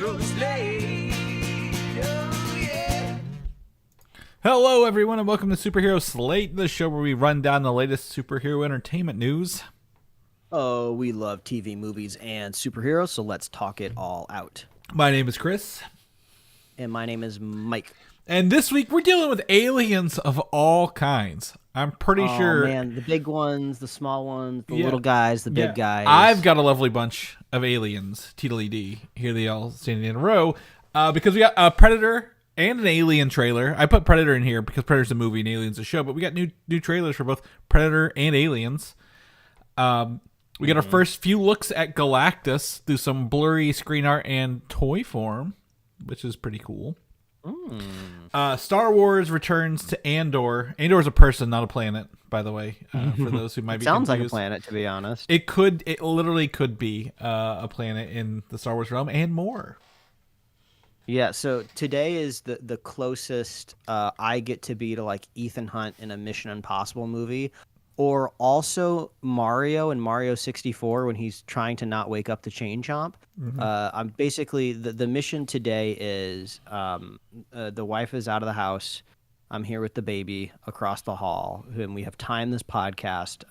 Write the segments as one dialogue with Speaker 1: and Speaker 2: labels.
Speaker 1: Superhero Slate. Oh, yeah.
Speaker 2: Hello, everyone, and welcome to Superhero Slate, the show where we run down the latest superhero entertainment news.
Speaker 3: Oh, we love TV, movies, and superheroes, so let's talk it all out.
Speaker 2: My name is Chris.
Speaker 3: And my name is Mike.
Speaker 2: And this week we're dealing with aliens of all kinds. I'm pretty sure.
Speaker 3: Oh, man, the big ones, the small ones, the little guys, the big guys.
Speaker 2: I've got a lovely bunch of aliens, T-D-L-E-D. Here they all standing in a row. Because we got a Predator and an Alien trailer. I put Predator in here because Predator's a movie and Alien's a show, but we got new trailers for both Predator and Aliens. We got our first few looks at Galactus through some blurry screen art and toy form, which is pretty cool. Star Wars returns to Andor. Andor is a person, not a planet, by the way, for those who might be
Speaker 3: Sounds
Speaker 2: confused.
Speaker 3: like a planet, to be honest.
Speaker 2: It literally could be a planet in the Star Wars realm and more.
Speaker 3: Yeah, so today is the closest I get to be to like Ethan Hunt in a Mission Impossible movie, or also Mario in Mario 64 when he's trying to not wake up the Chain Chomp. I'm basically the mission today is the wife is out of the house. I'm here with the baby across the hall, and we have timed this podcast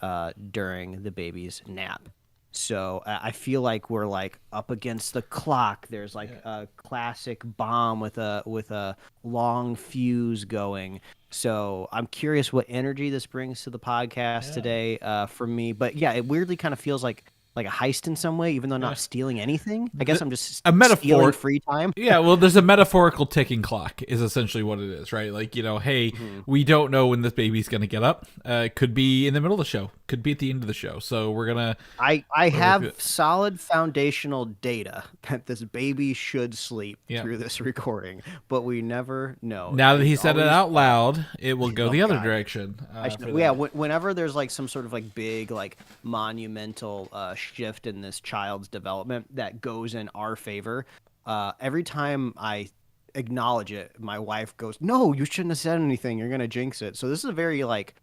Speaker 3: during the baby's nap. So I feel like we're like up against the clock. There's like a classic bomb with a long fuse going. So I'm curious what energy this brings to the podcast today for me. But yeah, it weirdly kind of feels like a heist in some way, even though I'm not stealing anything. I guess I'm just
Speaker 2: a metaphor.
Speaker 3: Stealing free time.
Speaker 2: Yeah, well, there's a metaphorical ticking clock is essentially what it is, right? Like, hey, we don't know when this baby's going to get up. It could be in the middle of the show. Could be at the end of the show. So we're going to...
Speaker 3: I have solid foundational data that this baby should sleep through this recording, but we never know.
Speaker 2: Now that he said it out loud, it will go the other direction.
Speaker 3: Whenever there's like some sort of like big, like monumental shift in this child's development that goes in our favor, every time I acknowledge it, my wife goes, "No, you shouldn't have said anything. You're gonna jinx it." So this is a very like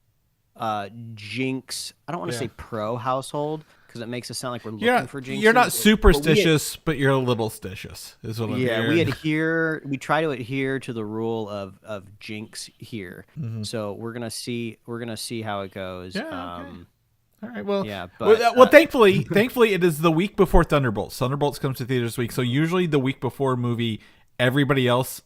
Speaker 3: jinx. I don't want to say pro household because it makes it sound like we're looking for jinxes.
Speaker 2: You're not superstitious, but you're a little stitious. Is what I'm hearing.
Speaker 3: We try to adhere to the rule of jinx here. So we're gonna see how it goes.
Speaker 2: All right. Well, thankfully, it is the week before Thunderbolts. Thunderbolts comes to theaters this week, so usually the week before a movie, everybody else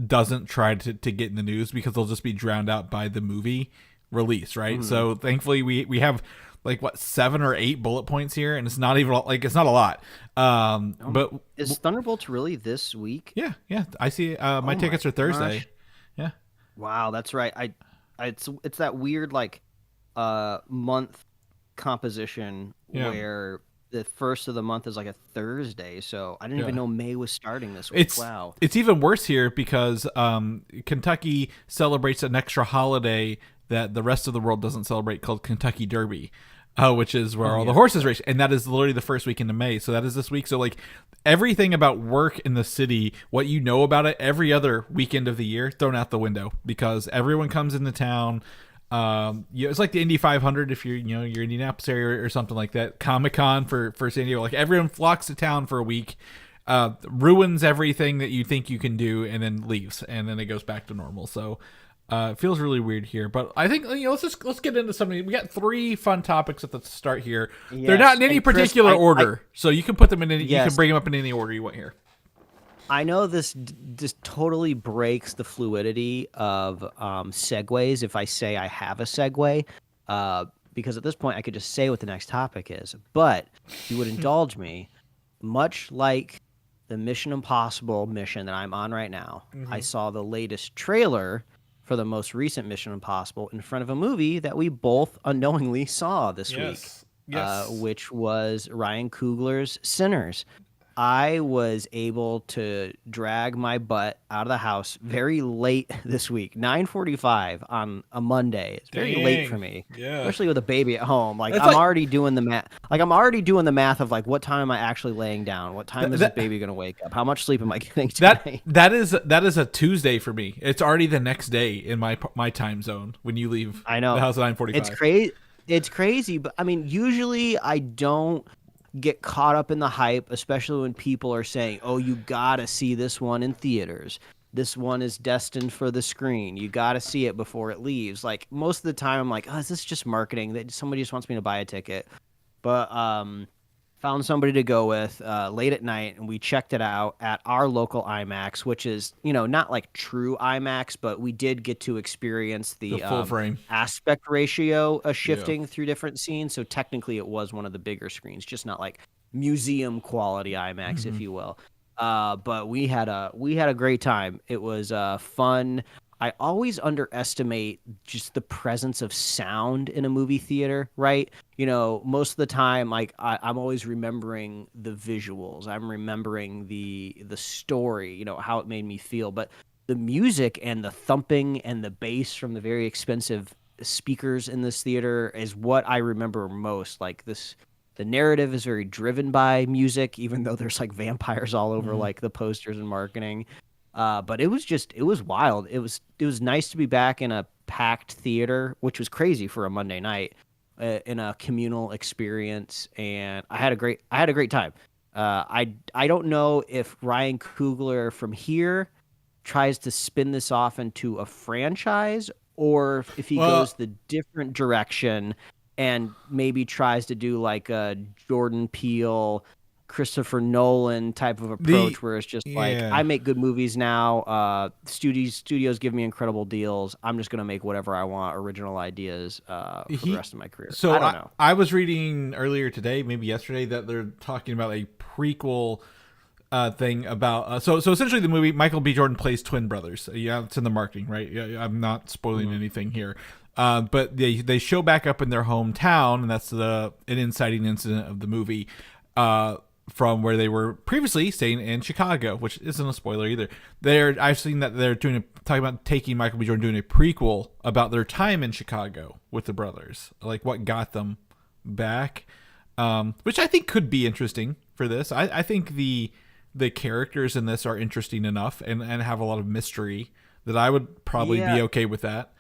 Speaker 2: doesn't try to get in the news because they'll just be drowned out by the movie release, right? So thankfully, we have like 7 or 8 bullet points here, and it's not even it's not a lot. But
Speaker 3: is Thunderbolts really this week?
Speaker 2: Yeah. I see. My tickets are Thursday.
Speaker 3: Gosh.
Speaker 2: Yeah.
Speaker 3: Wow, that's right. It's that weird like month composition where the first of the month is like a Thursday, so I didn't even know May was starting this week. It's
Speaker 2: even worse here because Kentucky celebrates an extra holiday that the rest of the world doesn't celebrate called Kentucky Derby, which is where all the horses race, and that is literally the first weekend of May. So that is this week. So like everything about work in the city, what you know about it, every other weekend of the year thrown out the window because everyone comes into town. It's like the Indy 500 if you're Indianapolis area or something like that. Comic-Con for San Diego, like everyone flocks to town for a week, ruins everything that you think you can do, and then leaves, and then it goes back to normal. So it feels really weird here, but I think let's get into something. We got 3 fun topics at the start here. Yes. They're not in any particular order, so you can put them in any. You can bring them up in any order you want here.
Speaker 3: I know this totally breaks the fluidity of segues if I say I have a segue, because at this point I could just say what the next topic is. But if you would indulge me, much like the Mission Impossible mission that I'm on right now, I saw the latest trailer for the most recent Mission Impossible in front of a movie that we both unknowingly saw this week, which was Ryan Coogler's Sinners. I was able to drag my butt out of the house very late this week, 9:45 on a Monday. It's very late for me, especially with a baby at home. Like I'm already doing the math. Like I'm already doing the math of like what time am I actually laying down? What time is this baby going to wake up? How much sleep am I getting tonight?
Speaker 2: That is a Tuesday for me. It's already the next day in my time zone when you leave.
Speaker 3: I know
Speaker 2: the house at 9:45.
Speaker 3: It's crazy, but I mean, usually I don't get caught up in the hype, especially when people are saying, "Oh, you gotta see this one in theaters. This one is destined for the screen. You gotta see it before it leaves." Like most of the time, I'm like, "Oh, is this just marketing? That somebody just wants me to buy a ticket?" But found somebody to go with late at night, and we checked it out at our local IMAX, which is, not like true IMAX, but we did get to experience the
Speaker 2: full frame
Speaker 3: aspect ratio shifting through different scenes. So technically it was one of the bigger screens, just not like museum quality IMAX, if you will. But we had a great time. It was fun. I always underestimate just the presence of sound in a movie theater, right? Most of the time, like I'm always remembering the visuals. I'm remembering the story, how it made me feel. But the music and the thumping and the bass from the very expensive speakers in this theater is what I remember most. Like the narrative is very driven by music, even though there's like vampires all over like the posters and marketing. But it was wild. It was nice to be back in a packed theater, which was crazy for a Monday night, in a communal experience. And I had a great time. I don't know if Ryan Coogler from here tries to spin this off into a franchise, or if he goes the different direction and maybe tries to do like a Jordan Peele, Christopher Nolan type of approach, where it's just like, I make good movies now. Studios give me incredible deals. I'm just gonna make whatever I want, original ideas for the rest of my career.
Speaker 2: So
Speaker 3: I don't know.
Speaker 2: I was reading earlier today, maybe yesterday, that they're talking about a prequel thing about. So essentially, the movie, Michael B. Jordan plays twin brothers. Yeah, it's in the marketing, right? Yeah, I'm not spoiling anything here. But they show back up in their hometown, and that's an inciting incident of the movie. From where they were previously staying in Chicago, which isn't a spoiler either. I've seen that they're talking about taking Michael B. Jordan, doing a prequel about their time in Chicago with the brothers, like what got them back, which I think could be interesting for this. I think the characters in this are interesting enough and have a lot of mystery that I would probably be okay with that.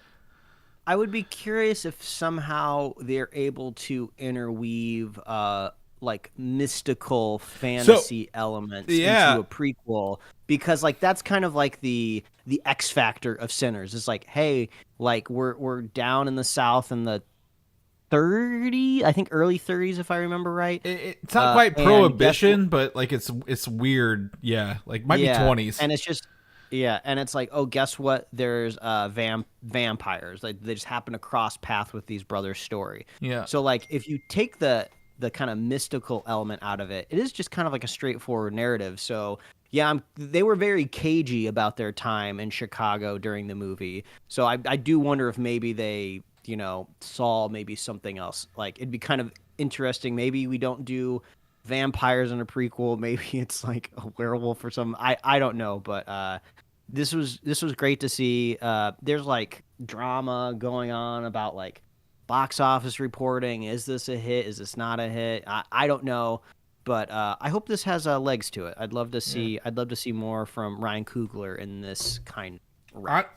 Speaker 3: I would be curious if somehow they're able to interweave like mystical fantasy elements into a prequel, because like that's kind of like the X factor of Sinners. It's like, hey, like we're down in the South in the early 30s, if I remember right.
Speaker 2: It's not quite prohibition, but like it's weird. Yeah, like might be 20s,
Speaker 3: and it's just and it's like, oh, guess what? There's vampires. Like they just happen to cross path with these brothers' story.
Speaker 2: Yeah.
Speaker 3: So like if you take the kind of mystical element out of it, it is just kind of like a straightforward narrative. So they were very cagey about their time in Chicago during the movie. So I do wonder if maybe they, saw maybe something else. Like it'd be kind of interesting. Maybe we don't do vampires in a prequel. Maybe it's like a werewolf or something. I don't know, but this was great to see. There's like drama going on about like box office reporting. Is this a hit? Is this not a hit? I don't know, but I hope this has legs to it. I'd love to see. I'd love to see more from Ryan Coogler in this kind of route.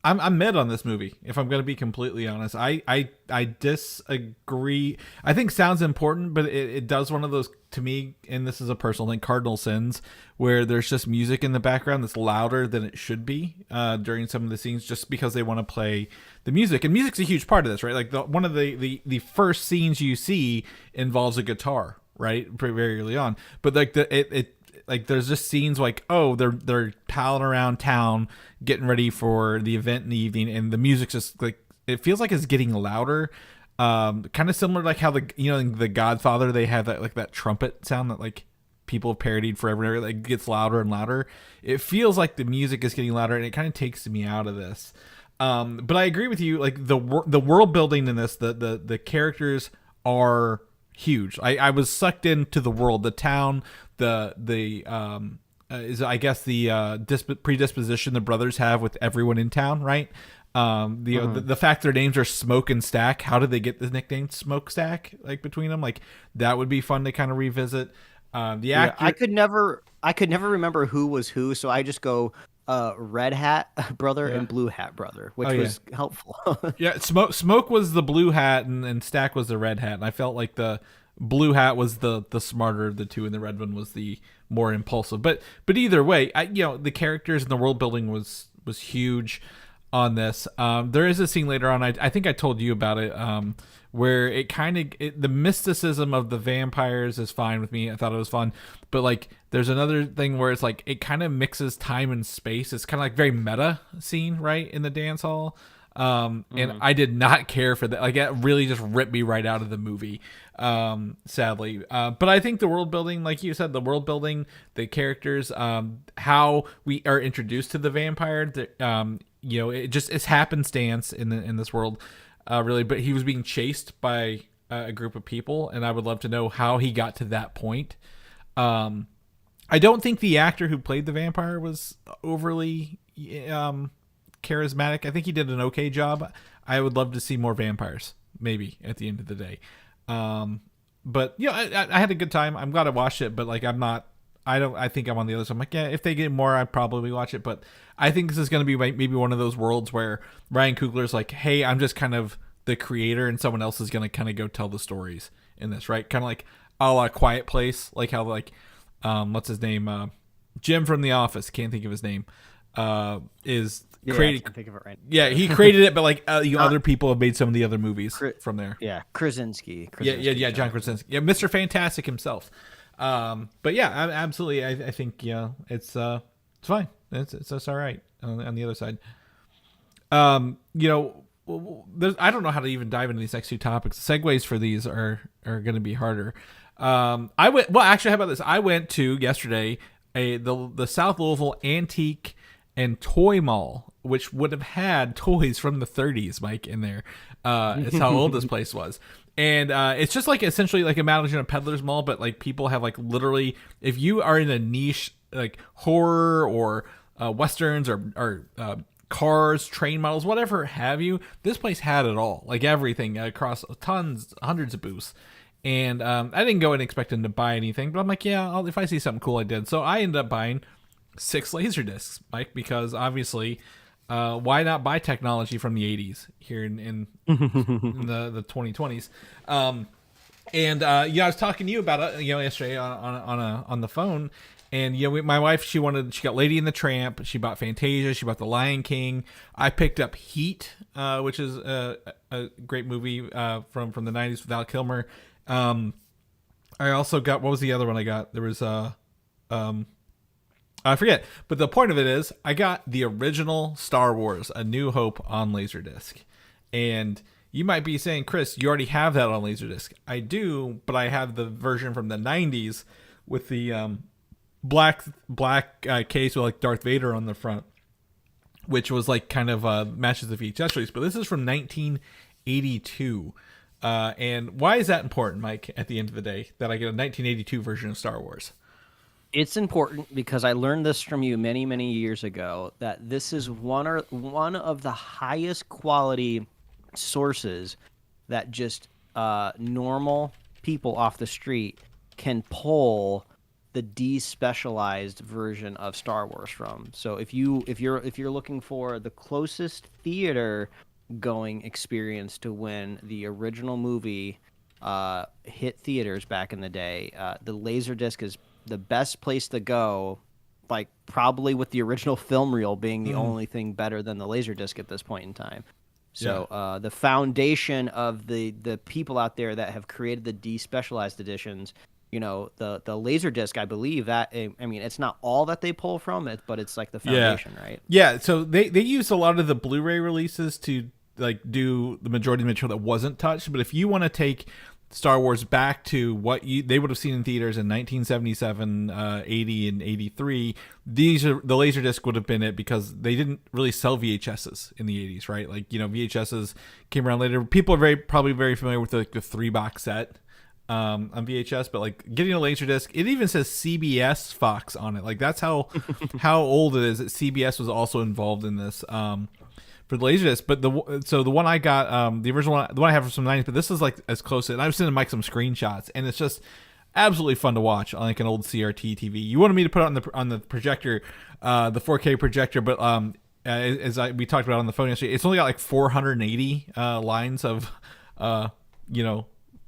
Speaker 2: I'm mid on this movie, if I'm going to be completely honest. I disagree. I think sound's important, but it does one of those, to me, and this is a personal thing, cardinal sins, where there's just music in the background that's louder than it should be during some of the scenes, just because they want to play the music. And music's a huge part of this, right? Like one of the first scenes you see involves a guitar, right? Very early on. But like like there's just scenes like, oh, they're palling around town getting ready for the event in the evening, and the music's just like, it feels like it's getting louder. Kind of similar to like how the Godfather, they have that trumpet sound that like people have parodied forever, like gets louder and louder. It feels like the music is getting louder, and it kind of takes me out of this. But I agree with you, like the world building in this, the characters are huge. I was sucked into the world, the town, is I guess the predisposition the brothers have with everyone in town, right? The fact their names are Smoke and Stack. How did they get the nickname Smokestack? Like between them, like that would be fun to kind of revisit. The actor,
Speaker 3: I could never remember who was who, so I just go Red Hat brother and Blue Hat brother, which was helpful.
Speaker 2: Smoke was the blue hat and Stack was the red hat, and I felt like the Blue Hat was the smarter of the two, and the red one was the more impulsive. But either way, the characters and the world building was huge on this. There is a scene later on. I think I told you about it. Where it kind of the mysticism of the vampires is fine with me. I thought it was fun, but like there's another thing where it's like it kind of mixes time and space. It's kind of like very meta scene, right, in the dance hall. And I did not care for that. Like it really just ripped me right out of the movie, sadly. But I think the world building, like you said, the world building, the characters, how we are introduced to the vampire, it's happenstance in this world. Really, but he was being chased by a group of people, and I would love to know how he got to that point. I don't think the actor who played the vampire was overly charismatic. I think he did an okay job. I would love to see more vampires, maybe at the end of the day. But I had a good time. I'm glad I watched it, but like I think I'm on the other side. I'm like, yeah, if they get more, I'd probably watch it. But I think this is going to be maybe one of those worlds where Ryan Coogler's like, hey, I'm just kind of the creator, and someone else is going to kind of go tell the stories in this, right? Kind of like a la Quiet Place, like how like, what's his name? Jim from The Office, can't think of his name, is created.
Speaker 3: I can't think of it right.
Speaker 2: Yeah, he created it, but like other people have made some of the other movies from there.
Speaker 3: Yeah, Krasinski.
Speaker 2: Yeah, John Krasinski. Yeah, Mr. Fantastic himself. But yeah, absolutely. I think it's fine. It's all right on the other side. I don't know how to even dive into these next two topics. Segues for these are going to be harder. How about this? I went to yesterday the South Louisville Antique and Toy Mall, which would have had toys from the 30s, Mike, in there. It's how old this place was. And it's just like essentially like imagine a peddler's mall, but like people have like literally, if you are in a niche like horror or westerns or cars, train models, whatever have you, this place had it all, like everything across hundreds of booths. And I didn't go in expecting to buy anything, but I'm like, yeah, if I see something cool, I did. So I ended up buying 6 Laserdiscs, Mike, because obviously, why not buy technology from the 80s here in the 2020s? I was talking to you about it, yesterday on the phone, and my wife, she got Lady and the Tramp, she bought Fantasia, she bought The Lion King. I picked up Heat, which is a great movie from the 90s with Val Kilmer. I also got, what was the other one I got? There was I forget, but the point of it is I got the original Star Wars A New Hope on Laserdisc. And you might be saying, Chris, you already have that on Laserdisc. I do, but I have the version from the 90s with the black case with like Darth Vader on the front, which was like kind of matches the VHS release. But this is from 1982. And why is that important, Mike, at the end of the day, that I get a 1982 version of Star Wars?
Speaker 3: It's important because I learned this from you many, many years ago, that this is one of the highest quality sources that just normal people off the street can pull the despecialized version of Star Wars from. So if you're looking for the closest theater going experience to when the original movie hit theaters back in the day, the Laserdisc is the best place to go, like probably with the original film reel being the only thing better than the Laserdisc at this point in time. So the foundation of the people out there that have created the despecialized editions, the Laserdisc, I believe that, I mean, it's not all that they pull from it, but it's like the foundation, right? Yeah,
Speaker 2: so they use a lot of the Blu-ray releases to like do the majority of the material that wasn't touched, but if you want to take Star Wars back to what they would have seen in theaters in 1977, 80, and 83. The Laserdisc would have been it because they didn't really sell VHSs in the 80s, right? Like, VHSs came around later. People are probably very familiar with the 3-box set on VHS, but like getting a Laserdisc, it even says CBS Fox on it. Like that's how old it is that CBS was also involved in this. For the Laserdisc, but the one I got, the original one, the one I have from the 90s, but this is like as close to, and I was sending Mike some screenshots, and it's just absolutely fun to watch on like an old CRT TV. You wanted me to put it on the projector, the 4K projector, but we talked about on the phone yesterday, it's only got like 480 lines of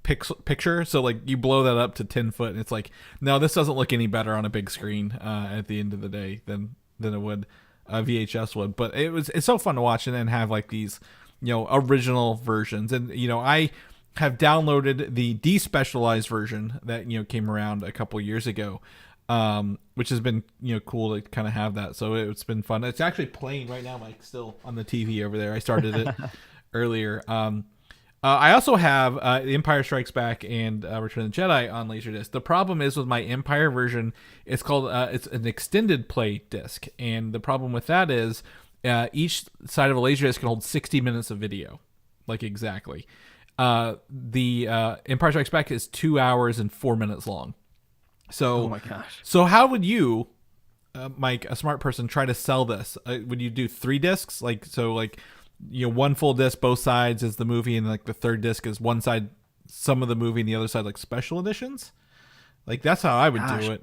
Speaker 2: picture. So like you blow that up to 10 foot, and it's like, no, this doesn't look any better on a big screen at the end of the day than it would VHS would. But it's so fun to watch and then have like these, original versions. And I have downloaded the despecialized version that came around a couple years ago, which has been cool to kind of have that. So it's been fun. It's actually playing right now, Mike, still on the TV over there. I started it earlier. I also have The Empire Strikes Back and Return of the Jedi on Laserdisc. The problem is with my Empire version, it's called it's an extended play disc, and the problem with that is each side of a Laserdisc can hold 60 minutes of video, like exactly. The Empire Strikes Back is 2 hours and 4 minutes long. So,
Speaker 3: oh my gosh.
Speaker 2: So how would you, Mike, a smart person, try to sell this? Would you do 3 discs? One full disc, both sides is the movie, and like the third disc is one side, some of the movie, and the other side like special editions. Like that's how I would do it.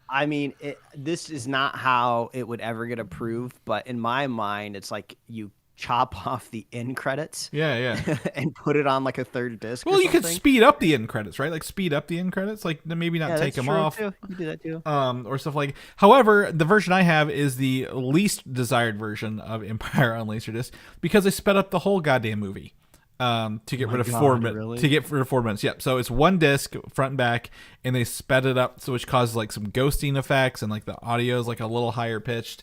Speaker 3: I mean, this is not how it would ever get approved, but in my mind, it's like you chop off the end credits, and put it on like a third disc.
Speaker 2: Well, you could speed up the end credits, right? Like speed up the end credits, like maybe not take them off.
Speaker 3: Too. You do that too.
Speaker 2: Or stuff like. However, the version I have is the least desired version of Empire on Laserdisc because they sped up the whole goddamn movie. To get rid of 4 minutes.
Speaker 3: Really?
Speaker 2: To get rid of 4 minutes. Yep. So it's one disc, front and back, and they sped it up, so which causes like some ghosting effects, and like the audio is like a little higher pitched.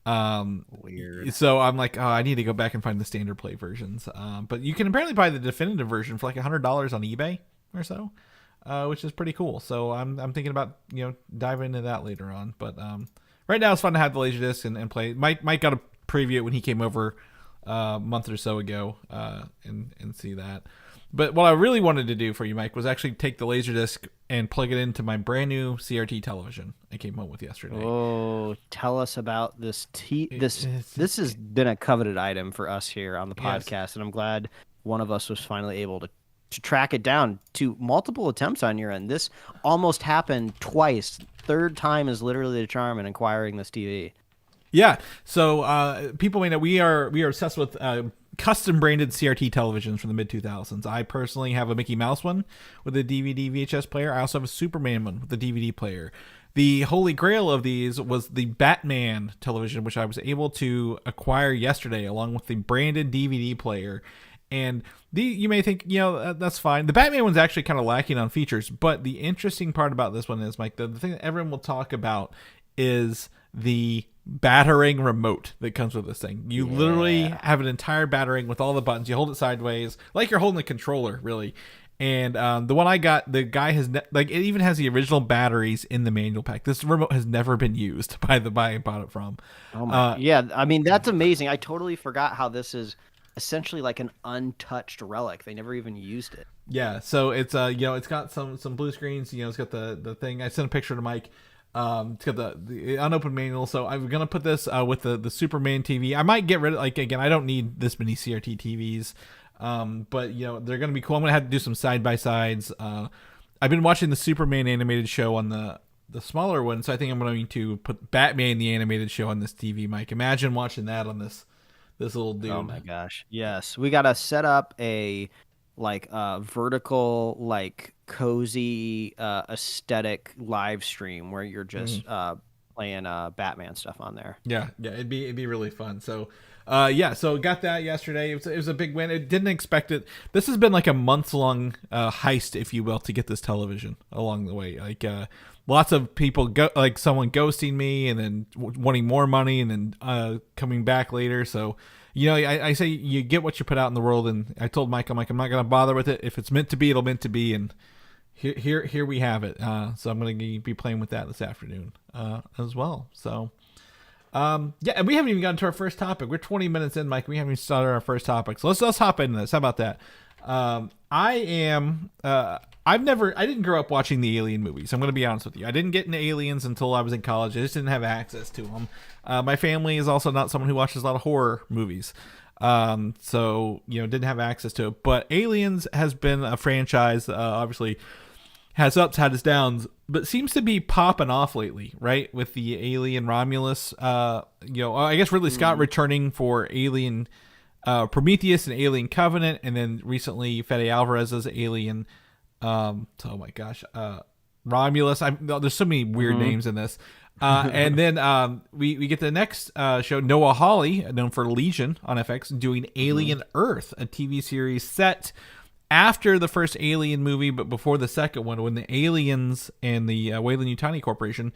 Speaker 3: Weird.
Speaker 2: So I'm like, oh, I need to go back and find the standard play versions. But you can apparently buy the definitive version for like $100 on eBay or so, which is pretty cool. So I'm thinking about diving into that later on. But right now it's fun to have the Laserdisc and play. Mike got a preview it when he came over a month or so ago and see that. But what I really wanted to do for you, Mike, was actually take the Laserdisc and plug it into my brand new CRT television I came home with yesterday.
Speaker 3: Oh, tell us about this. This has been a coveted item for us here on the podcast, and I'm glad one of us was finally able to track it down to multiple attempts on your end. This almost happened twice. Third time is literally the charm in acquiring this TV.
Speaker 2: Yeah. So people may know we are obsessed with custom branded CRT televisions from the mid 2000s. I personally have a Mickey Mouse one with a DVD VHS player. I also have a Superman one with a DVD player. The holy grail of these was the Batman television, which I was able to acquire yesterday along with the branded DVD player. And you may think, that's fine. The Batman one's actually kind of lacking on features, but the interesting part about this one is, Mike, the thing that everyone will talk about is the battering remote that comes with this thing. You literally have an entire battering with all the buttons. You hold it sideways like you're holding a controller, really. And the one I got, the guy has it even has the original batteries in the manual pack. This remote has never been used by the buy I bought it from.
Speaker 3: Oh my! I mean, that's amazing. I totally forgot how this is essentially like an untouched relic. They never even used it.
Speaker 2: Yeah, so it's it's got some blue screens. It's got the thing. I sent a picture to Mike. It's got the unopened manual, so I'm gonna put this with the Superman TV. I might get rid of, again, I don't need this many CRT TVs, but they're gonna be cool. I'm gonna have to do some side by sides. I've been watching the Superman animated show on the smaller one, so I think I'm going to put Batman the animated show on this TV, Mike. Imagine watching that on this little dude.
Speaker 3: Oh my gosh, yes, we gotta set up a vertical, cozy aesthetic live stream where you're just playing Batman stuff on there.
Speaker 2: Yeah, it'd be really fun. So so got that yesterday. It was a big win. It didn't expect it. This has been like a month-long heist, if you will, to get this television along the way. Lots of people someone ghosting me and then wanting more money and then coming back later. So I say you get what you put out in the world, and I told Mike, I'm not going to bother with it. If it's meant to be, it'll meant to be, and here we have it. So I'm going to be playing with that this afternoon as well. So and we haven't even gotten to our first topic. We're 20 minutes in, Mike. We haven't even started our first topic. So let's hop into this. How about that? I didn't grow up watching the Alien movies. I'm going to be honest with you. I didn't get into Aliens until I was in college. I just didn't have access to them. My family is also not someone who watches a lot of horror movies. So didn't have access to it. But Aliens has been a franchise, obviously has ups, had its downs, but seems to be popping off lately, right? With the Alien Romulus, I guess Ridley Scott returning for Alien Prometheus and Alien Covenant, and then recently Fede Alvarez's Alien Oh my gosh, Romulus. There's so many weird names in this. And then we get the next show, Noah Hawley, known for Legion on FX, doing Alien Earth, a TV series set after the first Alien movie, but before the second one, when the aliens and the Weyland-Yutani Corporation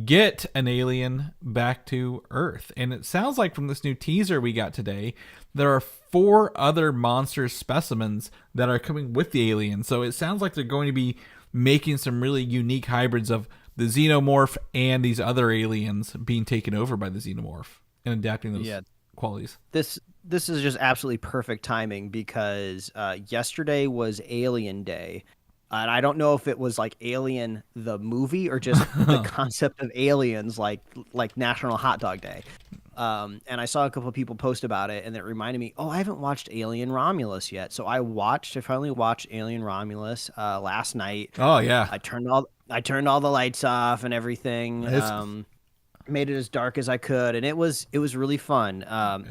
Speaker 2: get an alien back to Earth. And it sounds like from this new teaser we got today, there are 4 other monster specimens that are coming with the alien. So it sounds like they're going to be making some really unique hybrids of the Xenomorph and these other aliens being taken over by the Xenomorph and adapting those qualities.
Speaker 3: This is just absolutely perfect timing because yesterday was Alien Day. And I don't know if it was like Alien the movie or just the concept of aliens like National Hot Dog Day. And I saw a couple of people post about it, and it reminded me, I haven't watched Alien Romulus yet. So I finally watched Alien Romulus last night.
Speaker 2: Oh yeah.
Speaker 3: I turned all the lights off and everything. Made it as dark as I could, and it was really fun.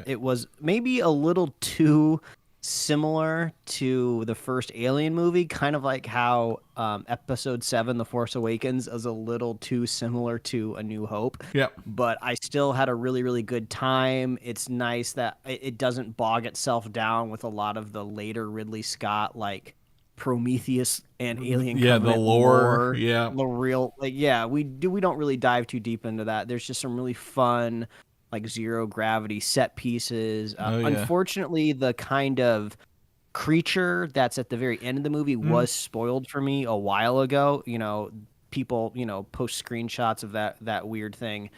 Speaker 3: It was maybe a little too similar to the first Alien movie, kind of like how Episode 7, The Force Awakens, is a little too similar to A New Hope.
Speaker 2: Yep.
Speaker 3: But I still had a really, really good time. It's nice that it doesn't bog itself down with a lot of the later Ridley Scott, like Prometheus and Alien Covenant
Speaker 2: the lore,
Speaker 3: the real, we don't really dive too deep into that. There's just some really fun, like, zero gravity set pieces. Unfortunately, the kind of creature that's at the very end of the movie was spoiled for me a while ago. People post screenshots of that weird thing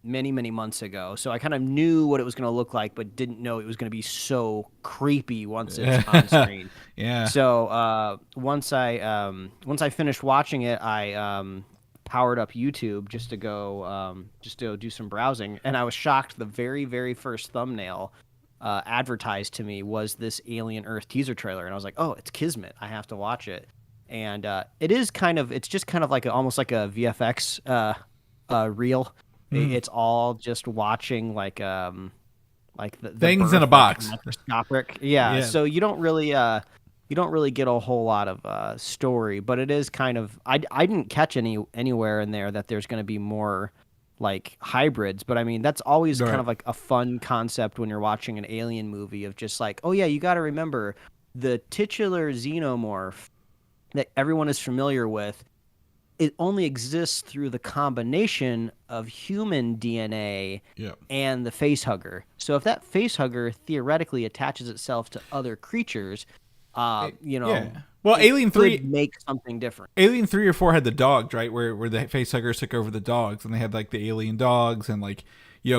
Speaker 3: many months ago, so I kind of knew what it was going to look like, but didn't know it was going to be so creepy once it's on screen.
Speaker 2: Yeah.
Speaker 3: So once I finished watching it, I powered up YouTube just to go do some browsing, and I was shocked. The very, very first thumbnail advertised to me was this Alien Earth teaser trailer, and I was like, oh, it's Kismet. I have to watch it. And it's just kind of like almost like a VFX reel. It's all just watching like the
Speaker 2: things in a box,
Speaker 3: microscopic. Yeah. So you don't really get a whole lot of story, but it is kind of. I didn't catch anywhere in there that there's going to be more like hybrids, but I mean that's always kind of like a fun concept when you're watching an alien movie of just like, oh yeah, you got to remember the titular Xenomorph that everyone is familiar with. It only exists through the combination of human DNA and the facehugger. So if that facehugger theoretically attaches itself to other creatures, well,
Speaker 2: Alien 3
Speaker 3: make something different.
Speaker 2: Alien 3 or 4 had the dogs, right? Where the facehuggers took over the dogs, and they had like the alien dogs, and like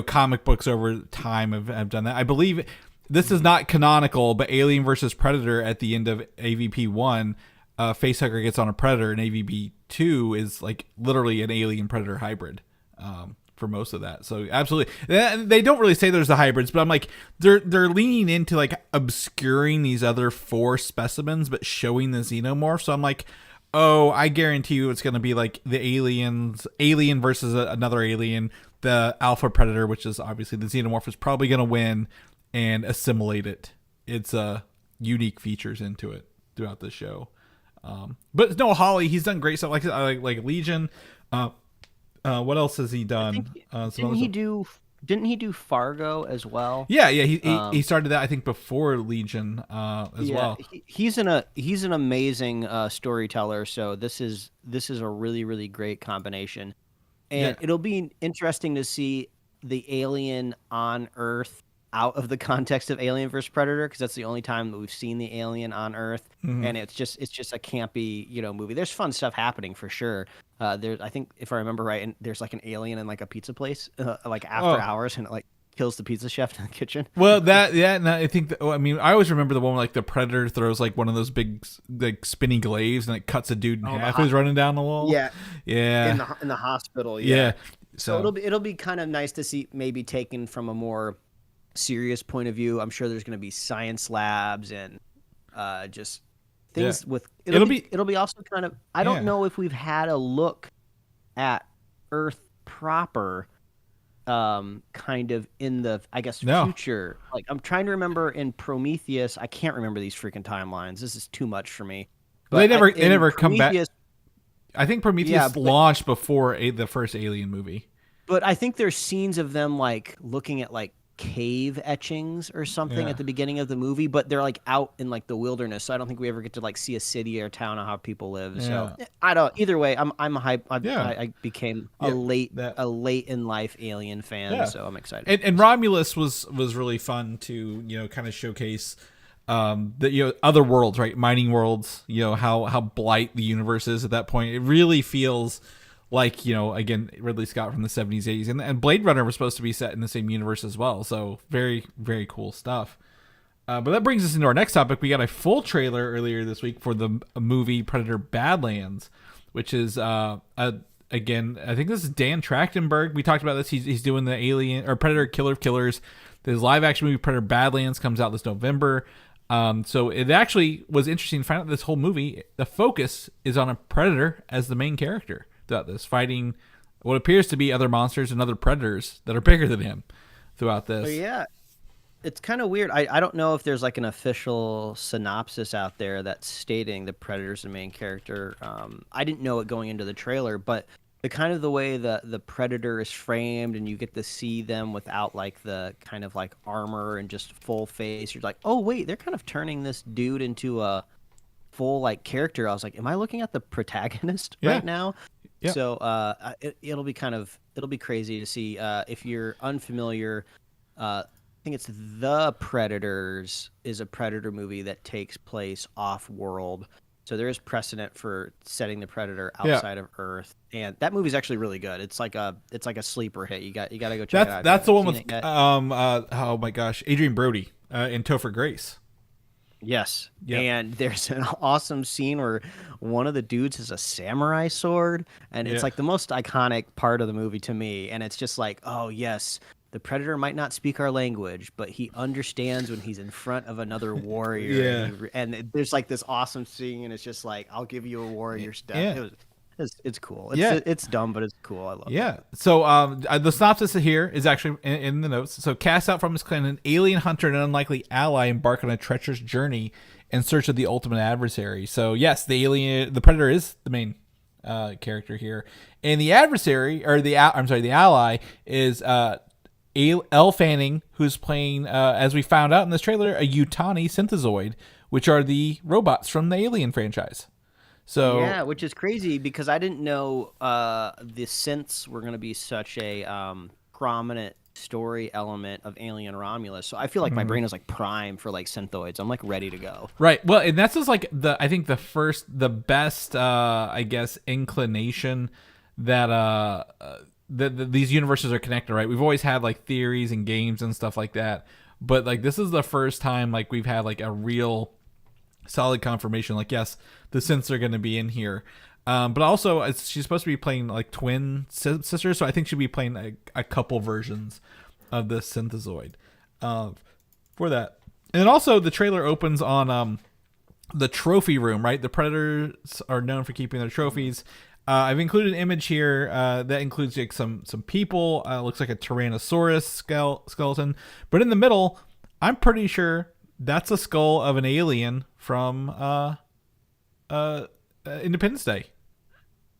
Speaker 2: comic books over time have done that. I believe this is not canonical, but Alien versus Predator at the end of AVP 1. Facehugger gets on a predator, and AVP 2 is like literally an alien predator hybrid for most of that. So absolutely, they don't really say there's the hybrids, but I'm like they're leaning into like obscuring these other 4 specimens, but showing the Xenomorph. So I'm like, oh, I guarantee you it's going to be like the alien versus another alien. The alpha predator, which is obviously the Xenomorph, is probably going to win and assimilate it. It's unique features into it throughout the show. But no, Hawley, he's done great stuff like Legion. What else has he done?
Speaker 3: Didn't he do Fargo as well?
Speaker 2: Yeah. He started that I think before Legion as well.
Speaker 3: He's an amazing storyteller. So this is a really, really great combination, and it'll be interesting to see the alien on Earth out of the context of Alien vs Predator, because that's the only time that we've seen the alien on Earth, and it's just a campy movie. There's fun stuff happening for sure. I think if I remember right, and there's like an alien in like a pizza place like after hours, and it like kills the pizza chef in the kitchen.
Speaker 2: Well, and I think I always remember the one where like the Predator throws like one of those big like spinny glaives and it cuts a dude in half who's running down the wall.
Speaker 3: Yeah. In the hospital. Yeah. So it'll be kind of nice to see, maybe taken from a more serious point of view. I'm sure there's going to be science labs and just things with it'll be also kind of, I don't know if we've had a look at Earth proper kind of in the, I guess,
Speaker 2: No.
Speaker 3: future. Like I'm trying to remember in Prometheus. I can't remember these freaking timelines. This is too much for me.
Speaker 2: They
Speaker 3: But
Speaker 2: never
Speaker 3: in
Speaker 2: come back.
Speaker 3: Prometheus,
Speaker 2: I think
Speaker 3: yeah,
Speaker 2: Prometheus launched before the first Alien movie.
Speaker 3: but I think there's scenes of them like looking at like cave etchings or something
Speaker 2: Yeah.
Speaker 3: at the beginning of the movie, but they're like out in like the wilderness. So I don't think we ever get to like see a city or town or how people live. So
Speaker 2: Yeah.
Speaker 3: I don't. Either way, I'm hype.
Speaker 2: Yeah.
Speaker 3: I became
Speaker 2: Yeah,
Speaker 3: a late in life Alien fan,
Speaker 2: Yeah.
Speaker 3: so I'm excited.
Speaker 2: And Romulus was really fun to kind of showcase the other worlds, right? Mining worlds. How blight the universe is at that point. It really feels like again, Ridley Scott from the 70s, 80s, and Blade Runner was supposed to be set in the same universe as well. So very, very cool stuff. But that brings us into our next topic. We got a full trailer earlier this week for the movie Predator Badlands, which is again, I think this is Dan Trachtenberg. We talked about this. He's doing the Alien or Predator Killer of Killers. His live action movie Predator Badlands comes out this November. So it actually was interesting to find out this whole movie, the focus is on a predator as the main character throughout this, fighting what appears to be other monsters and other predators that are bigger than him throughout this.
Speaker 3: But yeah, it's kind of weird. I don't know if there's like an official synopsis out there that's stating the Predator's the main character. I didn't know it going into the trailer, but the kind of the way the Predator is framed and you get to see them without like the kind of like armor and just full face, you're like, oh wait, they're kind of turning this dude into a full like character. I was like, am I looking at the protagonist right now?
Speaker 2: Yeah.
Speaker 3: So it'll be crazy to see. If you're unfamiliar, I think it's The Predators is a Predator movie that takes place off world. So there is precedent for setting the Predator outside of Earth, and that movie's actually really good. It's like a sleeper hit. You got to go check it out.
Speaker 2: That's the one with
Speaker 3: Oh
Speaker 2: oh my gosh, Adrian Brody and Topher Grace.
Speaker 3: Yes.
Speaker 2: Yep.
Speaker 3: And there's an awesome scene where one of the dudes has a samurai sword, and it's like the most iconic part of the movie to me. And it's just like, oh, yes, the Predator might not speak our language, but he understands when he's in front of another warrior. And there's like this awesome scene, and it's just like, I'll give you a warrior's death.
Speaker 2: Yeah.
Speaker 3: It's cool. It's dumb, but it's cool. I love it.
Speaker 2: Yeah. So the synopsis here is actually in the notes. So cast out from his clan, an alien hunter and an unlikely ally embark on a treacherous journey in search of the ultimate adversary. So yes, the Predator is the main character here, and the adversary or the ally is Elle Fanning, who's playing as we found out in this trailer, a Yutani Synthezoid, which are the robots from the Alien franchise. So
Speaker 3: yeah, which is crazy because I didn't know the synths were going to be such a prominent story element of Alien Romulus. So I feel like my brain is like prime for like synthoids. I'm like ready to go.
Speaker 2: Right. Well, and that's just like I think the best I guess inclination that these universes are connected. Right. We've always had like theories and games and stuff like that, but like this is the first time like we've had like a real solid confirmation. Like yes, the synths are going to be in here. But also, she's supposed to be playing like twin sisters, so I think she'll be playing a couple versions of the Synthezoid for that. And then also, the trailer opens on the trophy room, right? The Predators are known for keeping their trophies. I've included an image here that includes like some people. Looks like a Tyrannosaurus skeleton, but in the middle, I'm pretty sure that's a skull of an alien from Independence Day.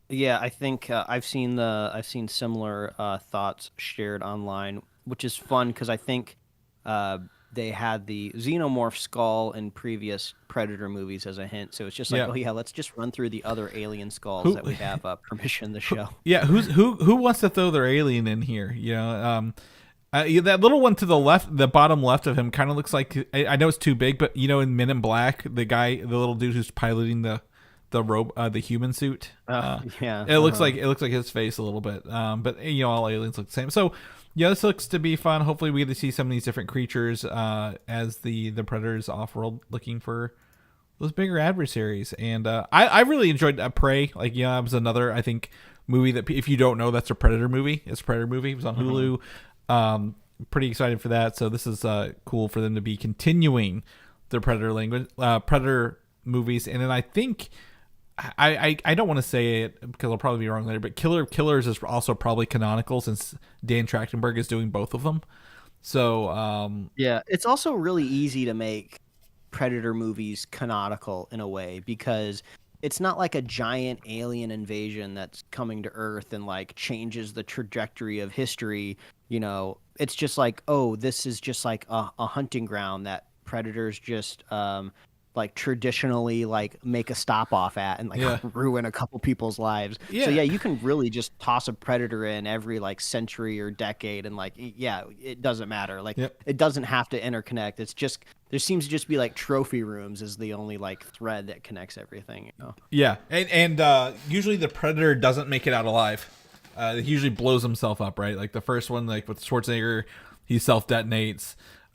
Speaker 3: Yeah, I think I've seen similar thoughts shared online, which is fun because I think they had the Xenomorph skull in previous Predator movies as a hint. So it's just like, oh yeah, let's just run through the other alien skulls that we have permission to show.
Speaker 2: Yeah, who wants to throw their alien in here? You know, that little one to the left, the bottom left of him, kind of looks like I know it's too big, but you know, in Men in Black, the little dude who's piloting the human suit.
Speaker 3: Yeah,
Speaker 2: it looks like his face a little bit. But you know, all aliens look the same. So yeah, this looks to be fun. Hopefully, we get to see some of these different creatures as the Predators off-world looking for those bigger adversaries. And I really enjoyed Prey. Like yeah, it was another I think movie that if you don't know, that's a Predator movie. It's a Predator movie. It was on Hulu. Pretty excited for that. So this is cool for them to be continuing their Predator Predator movies. And then I think I don't want to say it because I'll probably be wrong later, but Killer of Killers is also probably canonical since Dan Trachtenberg is doing both of them. So
Speaker 3: Yeah, it's also really easy to make Predator movies canonical in a way because it's not like a giant alien invasion that's coming to Earth and like changes the trajectory of history. It's just like, oh, this is just like a hunting ground that predators just like traditionally like make a stop off at and like
Speaker 2: Yeah.
Speaker 3: ruin a couple people's lives.
Speaker 2: Yeah.
Speaker 3: So yeah, you can really just toss a predator in every like century or decade and like yeah, it doesn't matter. Like
Speaker 2: Yep.
Speaker 3: it doesn't have to interconnect. It's just there seems to just be like trophy rooms is the only like thread that connects everything.
Speaker 2: Yeah, and usually the predator doesn't make it out alive. He usually blows himself up, right? Like the first one, like with Schwarzenegger, he self detonates.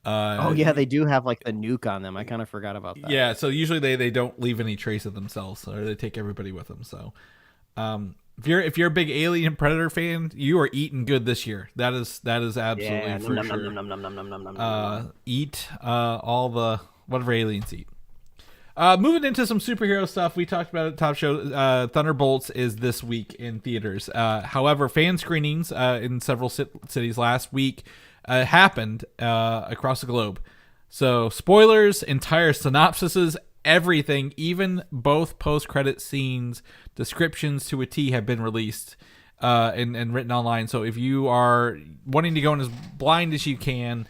Speaker 3: Oh yeah, they do have like a nuke on them. I kind of forgot about that.
Speaker 2: Yeah, so usually they don't leave any trace of themselves, or they take everybody with them. So, if you're a big Alien Predator fan, you are eating good this year. That is absolutely
Speaker 3: Yeah,
Speaker 2: for sure. Eat all the whatever aliens eat. Moving into some superhero stuff, we talked about it at Top Show. Thunderbolts is this week in theaters. However, fan screenings in several cities last week happened across the globe. So spoilers, entire synopsises, everything, even both post-credit scenes, descriptions to a T have been released and written online. So if you are wanting to go in as blind as you can,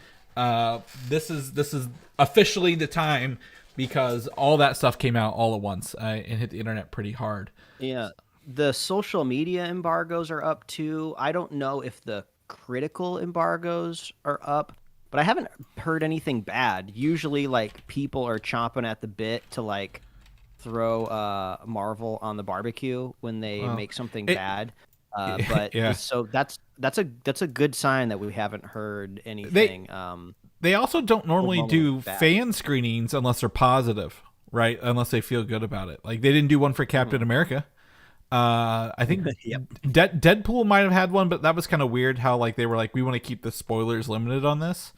Speaker 2: this is officially the time because all that stuff came out all at once and hit the internet pretty hard.
Speaker 3: Yeah, the social media embargoes are up too. I don't know if the critical embargoes are up, but I haven't heard anything bad. Usually, like people are chomping at the bit to like throw Marvel on the barbecue when they make something bad. But
Speaker 2: yeah.
Speaker 3: so that's a good sign that we haven't heard anything.
Speaker 2: They also don't normally do
Speaker 3: bad.
Speaker 2: fan screenings unless they're positive, right? Unless they feel good about it. Like they didn't do one for Captain America. I think
Speaker 3: Yep.
Speaker 2: Deadpool might have had one, but that was kind of weird how like they were like, we want to keep the spoilers limited on this.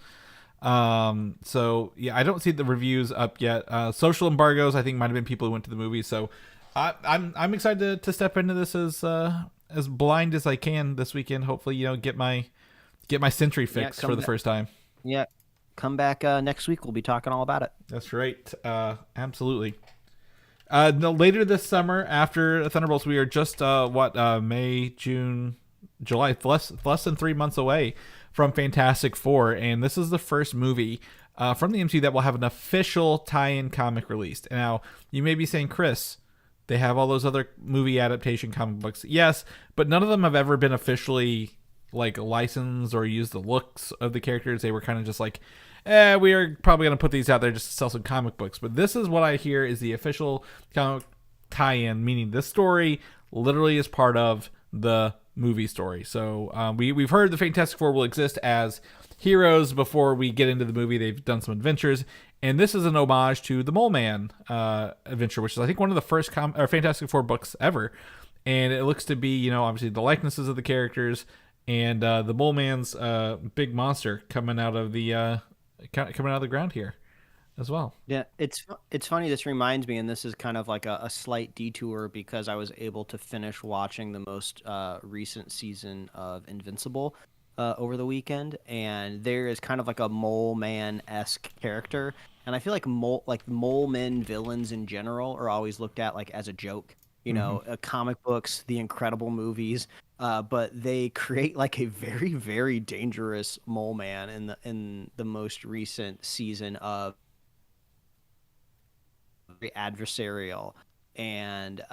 Speaker 2: So yeah, I don't see the reviews up yet. Social embargoes, I think might have been people who went to the movie. So I'm excited to step into this as blind as I can this weekend. Hopefully, get my Sentry fix for the first time.
Speaker 3: Yeah, come back next week. We'll be talking all about it.
Speaker 2: That's right. Absolutely. No, later this summer, after Thunderbolts, we are just May, June, July, less than 3 months away from Fantastic Four, and this is the first movie from the MCU that will have an official tie-in comic released. Now, you may be saying, Chris, they have all those other movie adaptation comic books. Yes, but none of them have ever been officially like licensed or used the looks of the characters. They were kind of just like, we are probably going to put these out there just to sell some comic books. But this is what I hear is the official comic tie-in, meaning this story literally is part of the movie story. So we've heard the Fantastic Four will exist as heroes before we get into the movie. They've done some adventures. And this is an homage to the Mole Man adventure, which is, I think, one of the first Fantastic Four books ever. And it looks to be, obviously the likenesses of the characters and the Mole Man's big monster coming out of the ground here as well.
Speaker 3: Yeah, it's funny. This reminds me, and this is kind of like a slight detour because I was able to finish watching the most recent season of Invincible over the weekend, and there is kind of like a Mole Man-esque character, and I feel like mole men villains in general are always looked at like as a joke. Comic books, the Incredible movies, but they create like a very, very dangerous mole man in the most recent season of very adversarial, and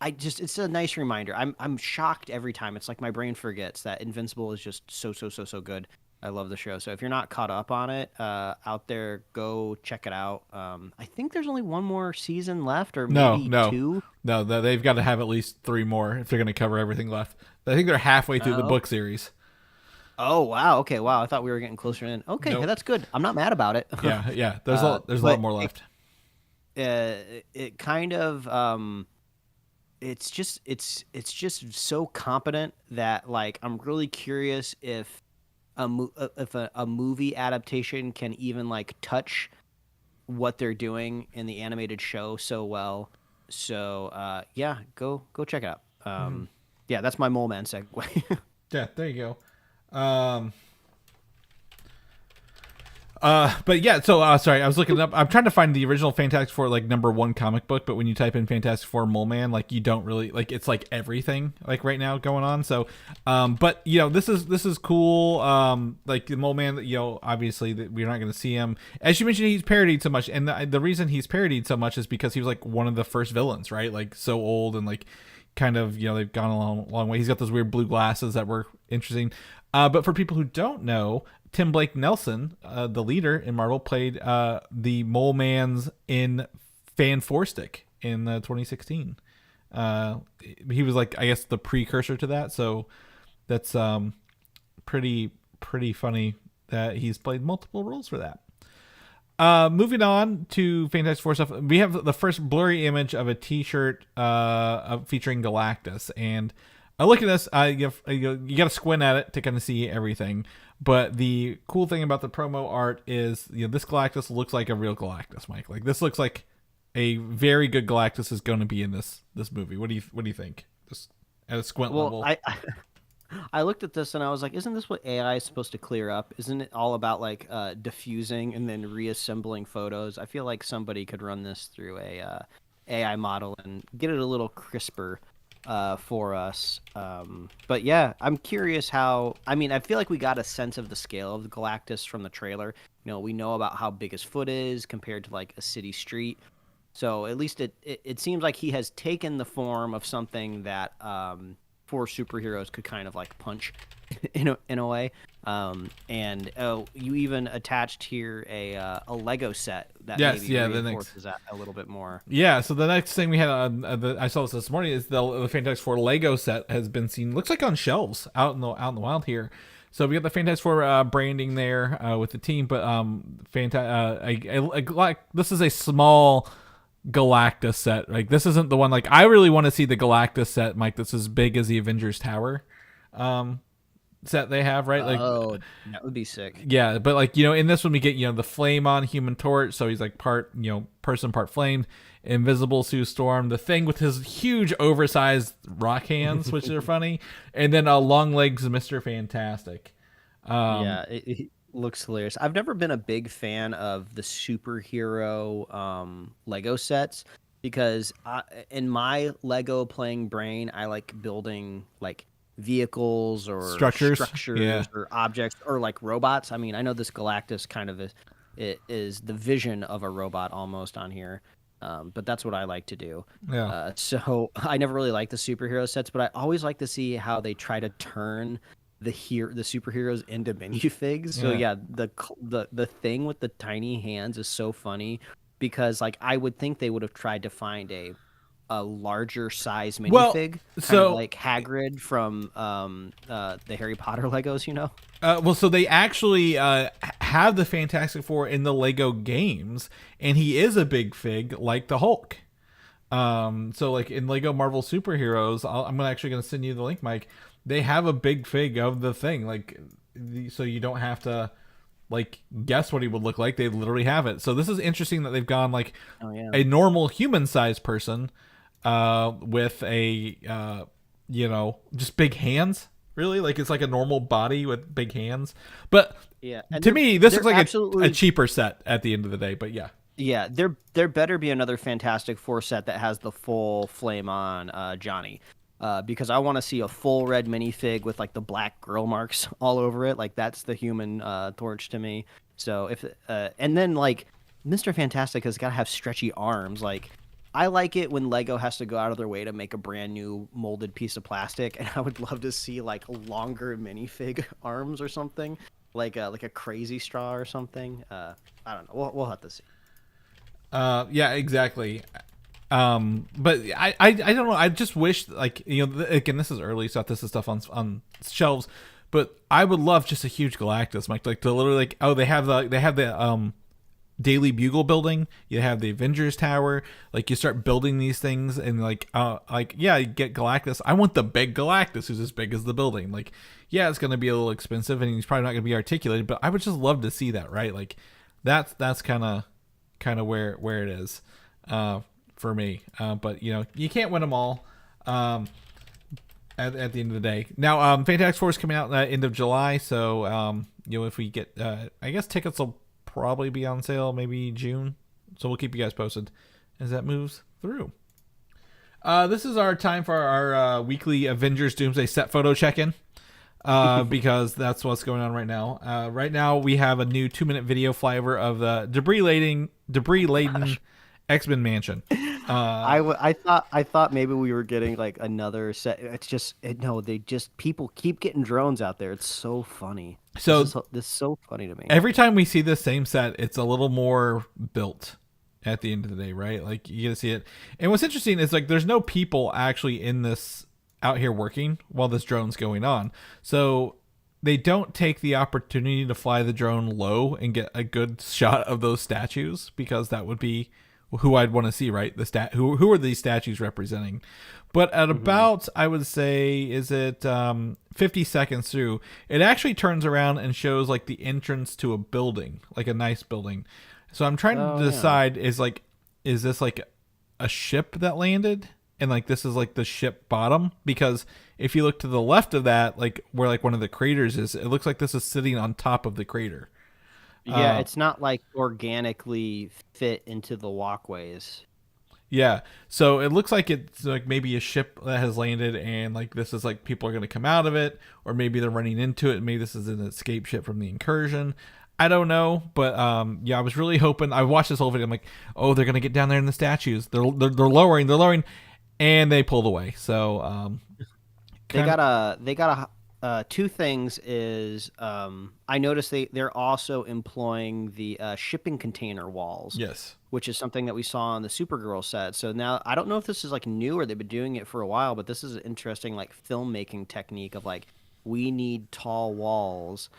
Speaker 3: it's a nice reminder. I'm shocked every time. It's like my brain forgets that Invincible is just so good. I love the show. So if you're not caught up on it out there, go check it out. I think there's only one more season left, or maybe two.
Speaker 2: No, they've got to have at least 3 more if they're going to cover everything left. I think they're halfway through the book series.
Speaker 3: Oh wow! Okay, wow. I thought we were getting closer in. Okay,
Speaker 2: Nope.
Speaker 3: that's good. I'm not mad about it.
Speaker 2: Yeah. There's a lot more left.
Speaker 3: It kind of it's just so competent that like I'm really curious if a movie adaptation can even like touch what they're doing in the animated show so well. So yeah, go check it out. Yeah, that's my Mole Man segue.
Speaker 2: Yeah, there you go. But yeah, so sorry, I was looking up. I'm trying to find the original Fantastic Four like #1 comic book, but when you type in Fantastic Four Mole Man, like you don't really like it's like everything like right now going on. So, but you know this is cool. Like the Mole Man, you know, obviously we're not going to see him. As you mentioned, he's parodied so much, and the reason he's parodied so much is because he was like one of the first villains, right? Like so old and like kind of they've gone a long way. He's got those weird blue glasses that were interesting. But for people who don't know, Tim Blake Nelson, the leader in Marvel, played the Mole Man's in Fan Four Stick in 2016. He was like, I guess, the precursor to that. So that's pretty funny that he's played multiple roles for that. Moving on to Fantastic Four stuff, we have the first blurry image of a T-shirt featuring Galactus, and I look at this. You got to squint at it to kind of see everything. But the cool thing about the promo art is, this Galactus looks like a real Galactus, Mike. Like this looks like a very good Galactus is going to be in this movie. What do you think? Just at a squint level.
Speaker 3: I looked at this and I was like, isn't this what AI is supposed to clear up? Isn't it all about like diffusing and then reassembling photos? I feel like somebody could run this through a AI model and get it a little crisper for us. But yeah, I'm curious how. I mean, I feel like we got a sense of the scale of the Galactus from the trailer. We know about how big his foot is compared to like a city street. So at least it seems like he has taken the form of something that four superheroes could kind of like punch in a way. And you even attached here a Lego set that maybe reinforces that a little bit more.
Speaker 2: Yeah, so the next thing we had I saw this morning is the Fantastic Four Lego set has been seen. Looks like on shelves out in the wild here. So we got the Fantastic Four branding there with the team, but this is a small Galactus set. Like this isn't the one. Like I really want to see the Galactus set, Mike. That's as big as the Avengers Tower set they have, right? Like,
Speaker 3: oh, that would be sick.
Speaker 2: Yeah, but like in this one we get the flame on Human Torch, so he's like part person, part flame. Invisible Sue Storm, the Thing with his huge oversized rock hands, which are funny, and then long legs Mr. Fantastic.
Speaker 3: Yeah, it looks hilarious. I've never been a big fan of the superhero Lego sets because in my Lego playing brain, I like building like vehicles or structures or objects or like robots. I mean, I know this Galactus kind of is the vision of a robot almost on here. But that's what I like to do.
Speaker 2: Yeah.
Speaker 3: So I never really liked the superhero sets, but I always like to see how they try to turn the superheroes into minifigs. So yeah, the Thing with the tiny hands is so funny because like I would think they would have tried to find a larger size minifig, kind of like Hagrid from the Harry Potter Legos,
Speaker 2: so they actually have the Fantastic Four in the Lego games, and he is a big fig like the Hulk. So like in Lego Marvel Superheroes, I'm actually going to send you the link, Mike. They have a big fig of the Thing, like so you don't have to like guess what he would look like. They literally have it. So this is interesting that they've gone like a normal human-sized person with a just big hands. Really, like it's like a normal body with big hands. But
Speaker 3: yeah,
Speaker 2: to me, this looks like a cheaper set at the end of the day. But yeah,
Speaker 3: there better be another Fantastic Four set that has the full flame on Johnny. Because I want to see a full red minifig with like the black grill marks all over it. Like that's the Human Torch to me. So and then like Mr. Fantastic has got to have stretchy arms. Like I like it when Lego has to go out of their way to make a brand new molded piece of plastic, and I would love to see like longer minifig arms or something, like a crazy straw or something. I don't know. We'll have to see.
Speaker 2: Yeah, exactly. But I don't know. I just wish like again, this is early, so this is stuff on shelves. But I would love just a huge Galactus, like to literally like they have the Daily Bugle building. You have the Avengers Tower. Like you start building these things, and you get Galactus. I want the big Galactus, who's as big as the building. Like yeah, it's gonna be a little expensive, and he's probably not gonna be articulated. But I would just love to see that, right? Like that's kind of kind of where it is for me. But you can't win them all. At the end of the day. Now, Fantastic Four is coming out end of July, so if we get, I guess tickets will probably be on sale maybe June. So we'll keep you guys posted as that moves through. This is our time for our weekly Avengers Doomsday set photo check-in. Because that's what's going on right now. Right now, we have a new 2-minute video flyover of the debris-laden X-Men mansion.
Speaker 3: I thought maybe we were getting like another set. It's just people keep getting drones out there. It's so funny.
Speaker 2: So
Speaker 3: this is so funny to me.
Speaker 2: Every time we see the same set, it's a little more built at the end of the day, right? Like you get to see it. And what's interesting is like there's no people actually in this out here working while this drone's going on. So they don't take the opportunity to fly the drone low and get a good shot of those statues, because that would be who I'd want to see, right? Who are these statues representing? But at about, I would say, is it 50 seconds through, it actually turns around and shows like the entrance to a building, like a nice building. So I'm trying to decide, is this like a ship that landed? And like this is like the ship bottom? Because if you look to the left of that, like where like one of the craters is, it looks like this is sitting on top of the crater.
Speaker 3: Yeah, it's not like organically fit into the walkways.
Speaker 2: Yeah, so it looks like it's like maybe a ship that has landed, and like this is like people are going to come out of it, or maybe they're running into it, and maybe this is an escape ship from the incursion. I don't know, but I was really hoping. I watched this whole video. I'm like, oh, they're going to get down there in the statues. They're lowering, and they pulled away. So
Speaker 3: they got two things is I noticed they're also employing the shipping container walls.
Speaker 2: Yes.
Speaker 3: Which is something that we saw on the Supergirl set. So now I don't know if this is like new or they've been doing it for a while, but this is an interesting like filmmaking technique of like, we need tall walls.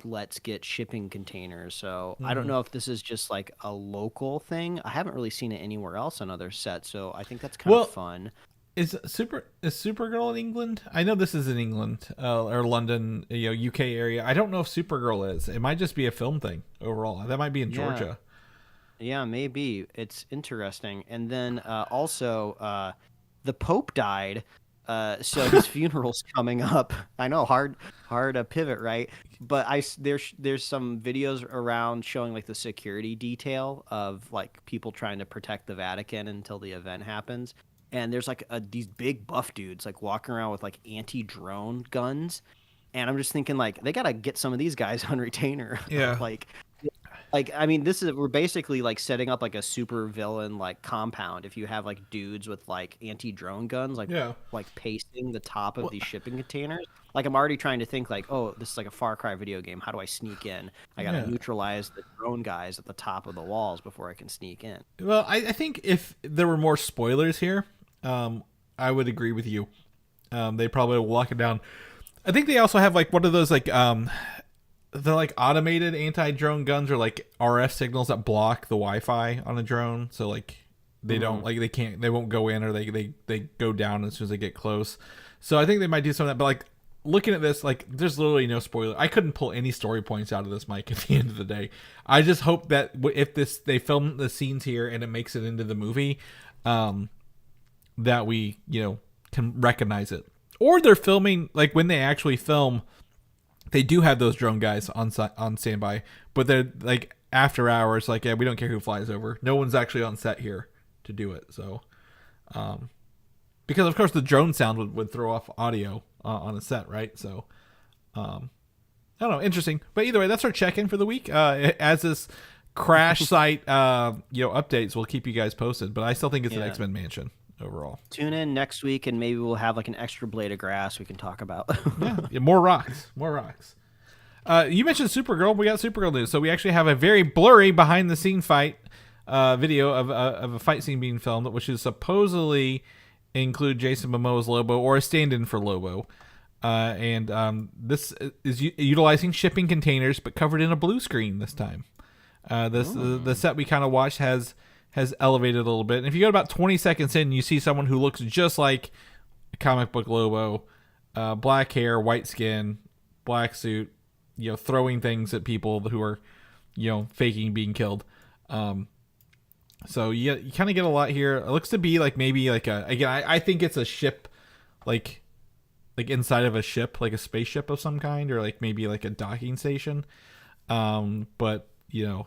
Speaker 3: Let's get shipping containers. So I don't know if this is just like a local thing. I haven't really seen it anywhere else on other sets. So I think that's kind of fun.
Speaker 2: Is Supergirl in England? I know this is in England or London, UK area. I don't know if Supergirl is. It might just be a film thing overall. That might be in Georgia.
Speaker 3: Yeah, maybe. It's interesting. And then also the Pope died, so his funeral's coming up. I know, hard pivot, right? But there's some videos around showing like the security detail of like people trying to protect the Vatican until the event happens. And there's like these big buff dudes like walking around with like anti-drone guns, and I'm just thinking like they gotta get some of these guys on retainer.
Speaker 2: Yeah.
Speaker 3: Like I mean, we're basically like setting up like a super villain like compound if you have like dudes with like anti-drone guns like pasting the top of these shipping containers. Like I'm already trying to think like, oh, this is like a Far Cry video game. How do I sneak in? I gotta neutralize the drone guys at the top of the walls before I can sneak in.
Speaker 2: Well, I think if there were more spoilers here, I would agree with you. They probably will lock it down. I think they also have like one of those like they're like automated anti-drone guns or like RF signals that block the Wi-Fi on a drone, so like they don't like they won't go in, or they go down as soon as they get close. So I think they might do some of that. But like looking at this, like there's literally no spoiler. I couldn't pull any story points out of this, Mike. At the end of the day, I just hope that if they film the scenes here and it makes it into the movie, that we can recognize it. Or they're filming like when they actually film. They do have those drone guys on standby, but they're like after hours, like, yeah, we don't care who flies over. No one's actually on set here to do it. So, because of course the drone sound would throw off audio on a set, right? So, I don't know, interesting. But either way, that's our check-in for the week. As this crash site, updates, we'll keep you guys posted. But I still think it's an X-Men mansion overall.
Speaker 3: Tune in next week and maybe we'll have like an extra blade of grass we can talk about.
Speaker 2: yeah, more rocks. You mentioned Supergirl. We got Supergirl news. So we actually have a very blurry behind the scene fight video of a fight scene being filmed, which is supposedly include Jason Momoa's Lobo or a stand-in for Lobo. And this is utilizing shipping containers but covered in a blue screen this time. The set we kind of watched has elevated a little bit. And if you go about 20 seconds in, you see someone who looks just like a comic book Lobo, black hair, white skin, black suit, throwing things at people who are, faking being killed. So you kind of get a lot here. It looks to be like maybe like I think it's a ship, like inside of a ship, like a spaceship of some kind, or like maybe like a docking station. But yeah.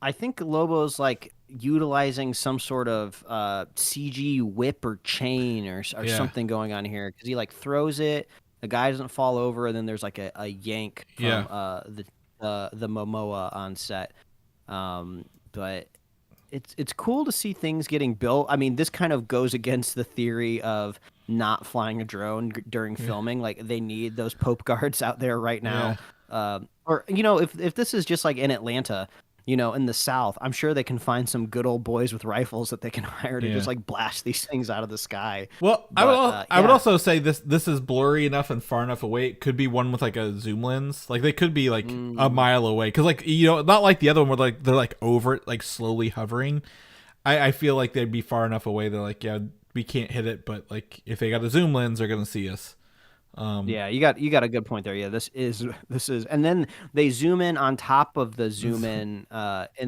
Speaker 3: I think Lobo's like utilizing some sort of CG whip or chain or something going on here, because he like throws it, the guy doesn't fall over, and then there's like a yank from the Momoa on set. But it's cool to see things getting built. I mean, this kind of goes against the theory of not flying a drone during filming. Like, they need those Pope guards out there right now. Or if this is just like in Atlanta, in the South, I'm sure they can find some good old boys with rifles that they can hire to just like blast these things out of the sky.
Speaker 2: Well, I would also say this is blurry enough and far enough away. It could be one with like a zoom lens. Like, they could be like a mile away, because like not like the other one where like they're like over it, like slowly hovering. I feel like they'd be far enough away. They're like, yeah, we can't hit it, but like if they got a zoom lens, they're gonna see us.
Speaker 3: Yeah, you got a good point there. Yeah, this is, and then they zoom in on top of the zoom in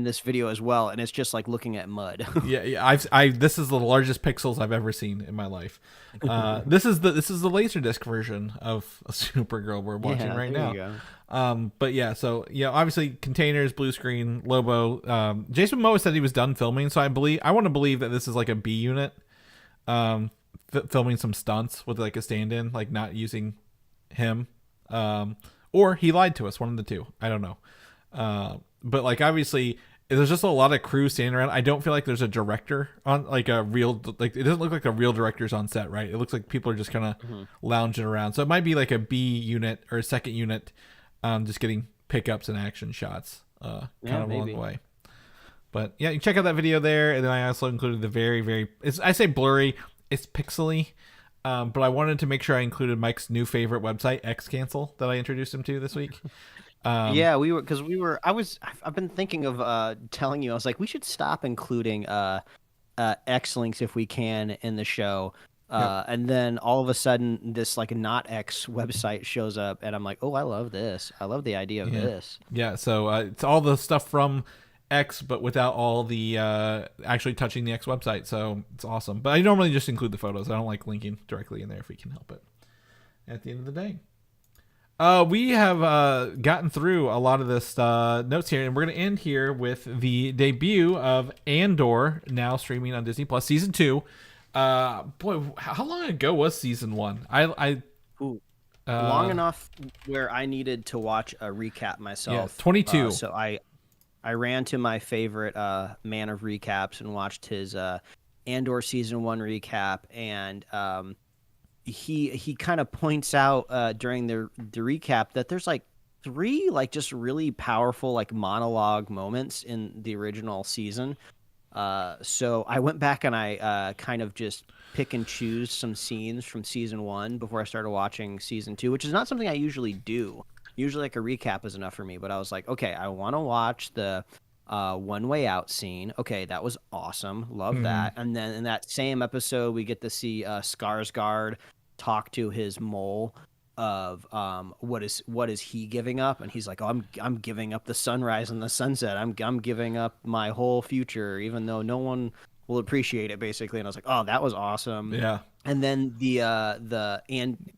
Speaker 3: this video as well, and it's just like looking at mud.
Speaker 2: yeah. This is the largest pixels I've ever seen in my life. This is the Laserdisc version of Supergirl we're watching right now.
Speaker 3: You go.
Speaker 2: But yeah, so obviously containers, blue screen, Lobo. Jason Momoa said he was done filming, so I want to believe that this is like a B unit. Filming some stunts with like a stand-in, like not using him, or he lied to us, one of the two. I don't know. But like, obviously there's just a lot of crew standing around. I don't feel like there's a director on, like a real, like it doesn't look like a real director's on set, right? It looks like people are just kind of lounging around. So it might be like a B unit or a second unit, just getting pickups and action shots kind of along the way. But yeah, you check out that video there, and then I also included the very I say blurry, it's pixely, but I wanted to make sure I included Mike's new favorite website, X-Cancel, that I introduced him to this week.
Speaker 3: I've been thinking of telling you, I was like, we should stop including X links if we can in the show. And then all of a sudden this like not X website shows up, and I'm like, oh, I love this. I love the idea of this.
Speaker 2: Yeah. So it's all the stuff from X, but without all the actually touching the X website. So it's awesome. But I normally just include the photos. I don't like linking directly in there if we can help it. At the end of the day, we have gotten through a lot of this notes here, and we're going to end here with the debut of Andor, now streaming on Disney Plus, season 2. Boy, how long ago was season 1?
Speaker 3: Long enough where I needed to watch a recap myself.
Speaker 2: 22.
Speaker 3: So I ran to my favorite man of recaps and watched his Andor season 1 recap, and he kind of points out during the recap that there's like 3 like just really powerful like monologue moments in the original season. So I went back and I kind of just pick and choose some scenes from season 1 before I started watching season 2, which is not something I usually do. Usually like a recap is enough for me, but I was like, okay, I want to watch the One Way Out scene. Okay, that was awesome. Love that. And then in that same episode, we get to see Skarsgård talk to his mole of what is he giving up, and he's like, oh, I'm giving up the sunrise and the sunset. I'm giving up my whole future, even though no one will appreciate it, basically. And I was like, oh, that was awesome.
Speaker 2: Yeah.
Speaker 3: And then the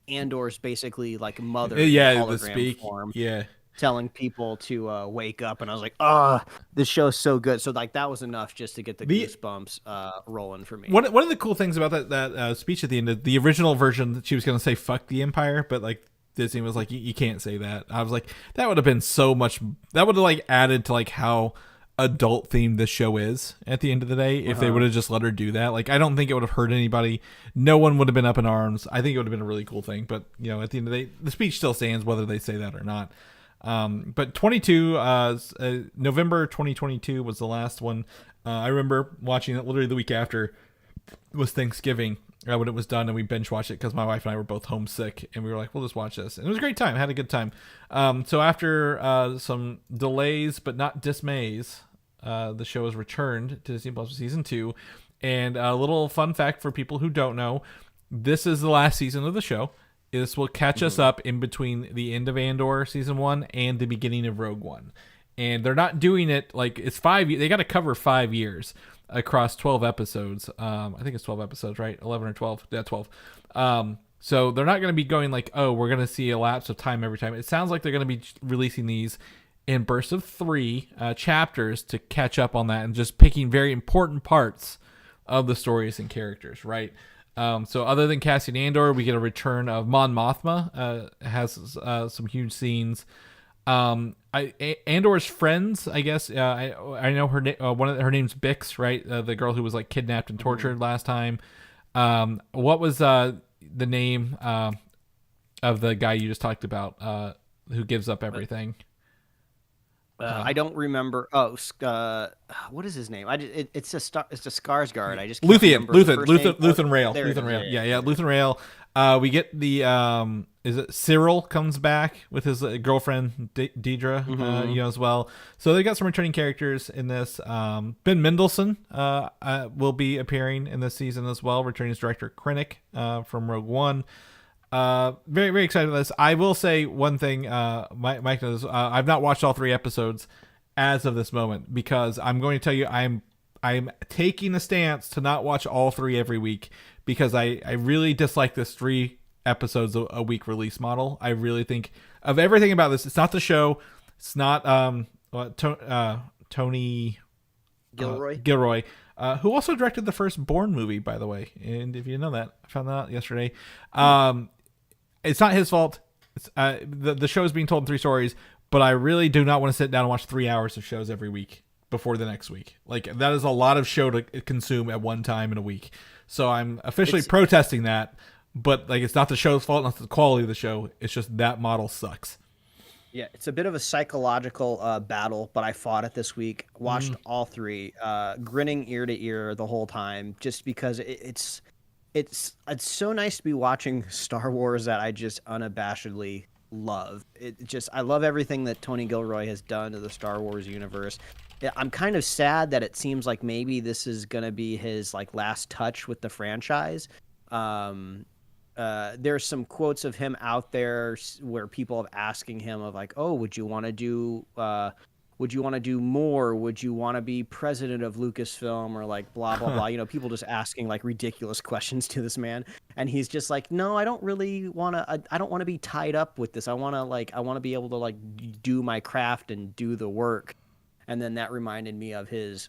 Speaker 3: Andor's basically like mother,
Speaker 2: the speak
Speaker 3: form,
Speaker 2: yeah,
Speaker 3: telling people to wake up, and I was like, oh, this show's so good. So like that was enough just to get the goosebumps rolling for me.
Speaker 2: One of the cool things about that speech at the end of the original version, she was going to say "fuck the Empire," but like Disney was like, you can't say that. I was like, that would have been so much. That would have like added to like how adult themed this show is at the end of the day if they would have just let her do that. Like, I don't think it would have hurt anybody. No one would have been up in arms. I think it would have been a really cool thing, but at the end of the day, the speech still stands whether they say that or not. But 22 November 2022 was the last one. I remember watching it literally the week after was Thanksgiving when it was done, and we binge watched it because my wife and I were both homesick, and we were like, we'll just watch this, and it was a great time. I had a good time. So after some delays but not dismays, the show has returned to Disney Plus season 2. And a little fun fact for people who don't know, this is the last season of the show. This will catch us up in between the end of Andor season 1 and the beginning of Rogue One. And they're not doing it like it's 5 years. They got to cover 5 years across 12 episodes. I think it's 12 episodes, right? 11 or 12. Yeah, 12. So they're not going to be going like, oh, we're going to see a lapse of time every time. It sounds like they're going to be releasing these in bursts of 3 chapters to catch up on that and just picking very important parts of the stories and characters, right? So other than Cassian Andor, we get a return of Mon Mothma. Has some huge scenes. Andor's friends, I guess. I know her. Her name's Bix, right? The girl who was like kidnapped and tortured last time. What was the name of the guy you just talked about? Who gives up everything?
Speaker 3: I don't remember. What is his name? It's a Skarsgård. I just
Speaker 2: Luthen Rail.
Speaker 3: There it
Speaker 2: Luthen
Speaker 3: is.
Speaker 2: Rail. Yeah, Luthen Rail. We get the is it Cyril comes back with his girlfriend Deidre, as well. So they got some returning characters in this. Ben Mendelsohn will be appearing in this season as well, returning as director Krennic from Rogue One. Very, very excited about this. I will say one thing, Mike knows, I've not watched all 3 episodes as of this moment because I'm going to tell you I'm taking a stance to not watch all 3 every week because I really dislike this 3 episodes a week release model. I really think of everything about this. It's not the show. It's not Tony Gilroy. Who also directed the first Bourne movie, by the way. And if you know that, I found that out yesterday. It's not his fault. It's, the show is being told in 3 stories, but I really do not want to sit down and watch 3 hours of shows every week before the next week. Like, that is a lot of show to consume at one time in a week. So I'm officially protesting that, but like it's not the show's fault, not the quality of the show. It's just that model sucks.
Speaker 3: Yeah, it's a bit of a psychological battle, but I fought it this week. Watched all 3, grinning ear to ear the whole time, just because it's so nice to be watching Star Wars that I just unabashedly love. I love everything that Tony Gilroy has done to the Star Wars universe. Yeah, I'm kind of sad that it seems like maybe this is gonna be his like last touch with the franchise. There's some quotes of him out there where people have asking him of like, oh, would you want to do more? Would you want to be president of Lucasfilm or like blah, blah, blah. People just asking like ridiculous questions to this man. And he's just like, no, I don't really want to, I don't want to be tied up with this. I want to be able to like do my craft and do the work. And then that reminded me of his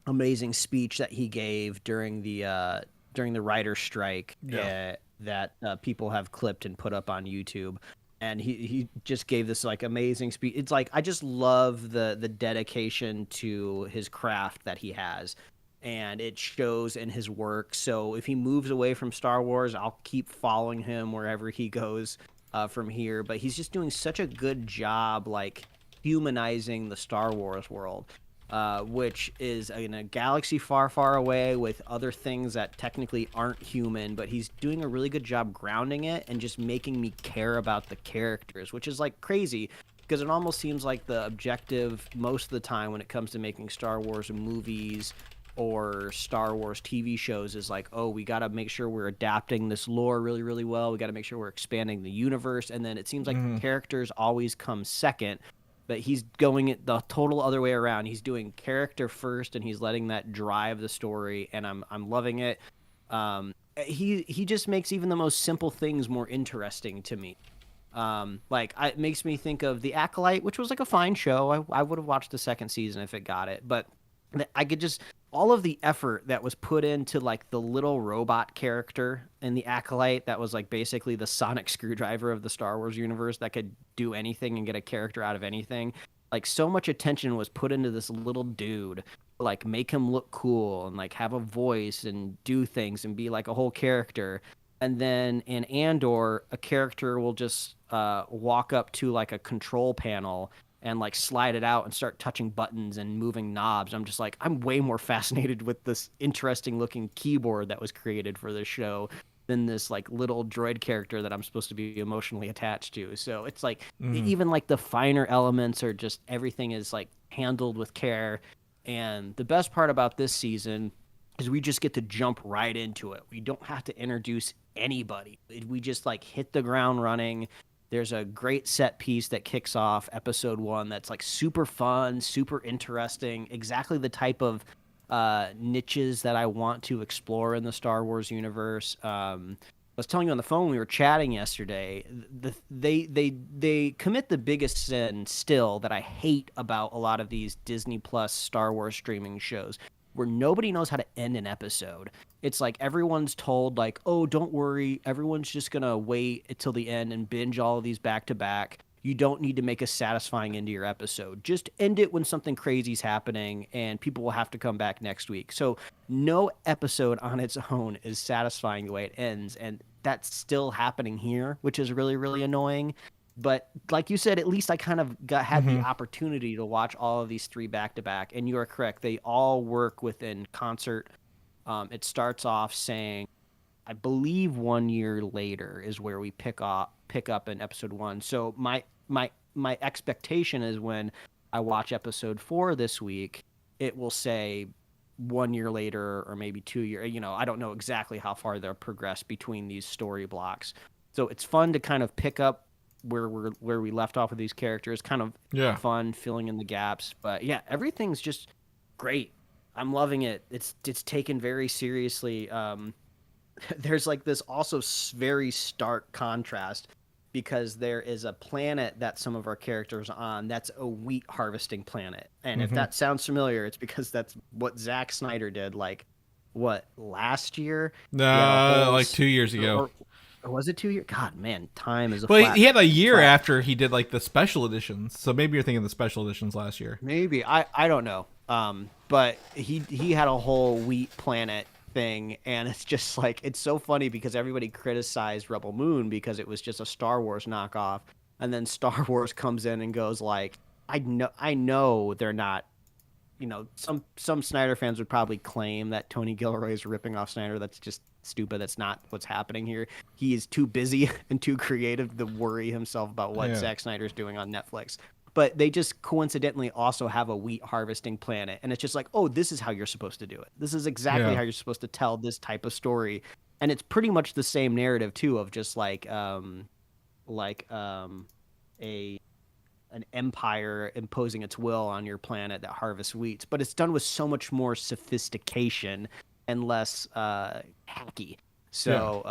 Speaker 3: amazing speech that he gave during the writer's strike.
Speaker 2: Yeah.
Speaker 3: That people have clipped and put up on YouTube, and he just gave this like amazing speech. It's like I just love the dedication to his craft that he has, and it shows in his work. So if he moves away from Star Wars, I'll keep following him wherever he goes from here. But he's just doing such a good job, like humanizing the Star Wars world. Which is in a galaxy far, far away with other things that technically aren't human, but he's doing a really good job grounding it and just making me care about the characters, which is like crazy because it almost seems like the objective most of the time when it comes to making Star Wars movies or Star Wars TV shows is like, oh, we got to make sure we're adapting this lore really, really well. We got to make sure we're expanding the universe. And then it seems like the characters always come second. But he's going it the total other way around. He's doing character first, and he's letting that drive the story, and I'm loving it. He just makes even the most simple things more interesting to me. It makes me think of The Acolyte, which was like a fine show. I would have watched the second season if it got it, but I could just all of the effort that was put into like the little robot character in The Acolyte that was like basically the sonic screwdriver of the Star Wars universe that could do anything and get a character out of anything. Like so much attention was put into this little dude, like make him look cool and like have a voice and do things and be like a whole character. And then in Andor, a character will just walk up to like a control panel and like slide it out and start touching buttons and moving knobs. I'm just like, I'm way more fascinated with this interesting looking keyboard that was created for this show than this like little droid character that I'm supposed to be emotionally attached to. So it's like even like the finer elements are just everything is like handled with care. And the best part about this season is we just get to jump right into it. We don't have to introduce anybody. We just like hit the ground running. There's a great set piece that kicks off episode 1 that's like super fun, super interesting, exactly the type of niches that I want to explore in the Star Wars universe. I was telling you on the phone, we were chatting yesterday. They commit the biggest sin still that I hate about a lot of these Disney Plus Star Wars streaming shows, where nobody knows how to end an episode. It's like everyone's told, like, oh, don't worry, everyone's just gonna wait until the end and binge all of these back to back. You don't need to make a satisfying end to your episode. Just end it when something crazy's happening and people will have to come back next week. So no episode on its own is satisfying the way it ends. And that's still happening here, which is really, really annoying. But like you said, at least I kind of had the opportunity to watch all of these 3 back to back. And you are correct. They all work within concert. It starts off saying, I believe 1 year later is where we pick up in episode 1. So my expectation is when I watch episode 4 this week, it will say 1 year later or maybe 2 years. You know, I don't know exactly how far they'll progress between these story blocks. So it's fun to kind of pick up where we left off with these characters. Kind of fun filling in the gaps. But yeah, everything's just great. I'm loving it. It's taken very seriously. There's like this also very stark contrast because there is a planet that some of our characters are on that's a wheat harvesting planet. And if that sounds familiar, it's because that's what Zack Snyder did last year?
Speaker 2: Like 2 years ago.
Speaker 3: Or was it 2 years? God, man, time is a
Speaker 2: Well, he had a year after he did like the special editions. So maybe you're thinking the special editions last year.
Speaker 3: Maybe. I don't know. But he had a whole wheat planet thing, and it's just like, it's so funny because everybody criticized Rebel Moon because it was just a Star Wars knockoff, and then Star Wars comes in and goes like, I know they're not, you know, some Snyder fans would probably claim that Tony Gilroy is ripping off Snyder. That's just stupid. That's not what's happening here. He is too busy and too creative to worry himself about what Zack Snyder's doing on Netflix. But they just coincidentally also have a wheat harvesting planet. And it's just like, oh, this is how you're supposed to do it. This is exactly how you're supposed to tell this type of story. And it's pretty much the same narrative, too, of just like an empire imposing its will on your planet that harvests wheat. But it's done with so much more sophistication and less hacky. So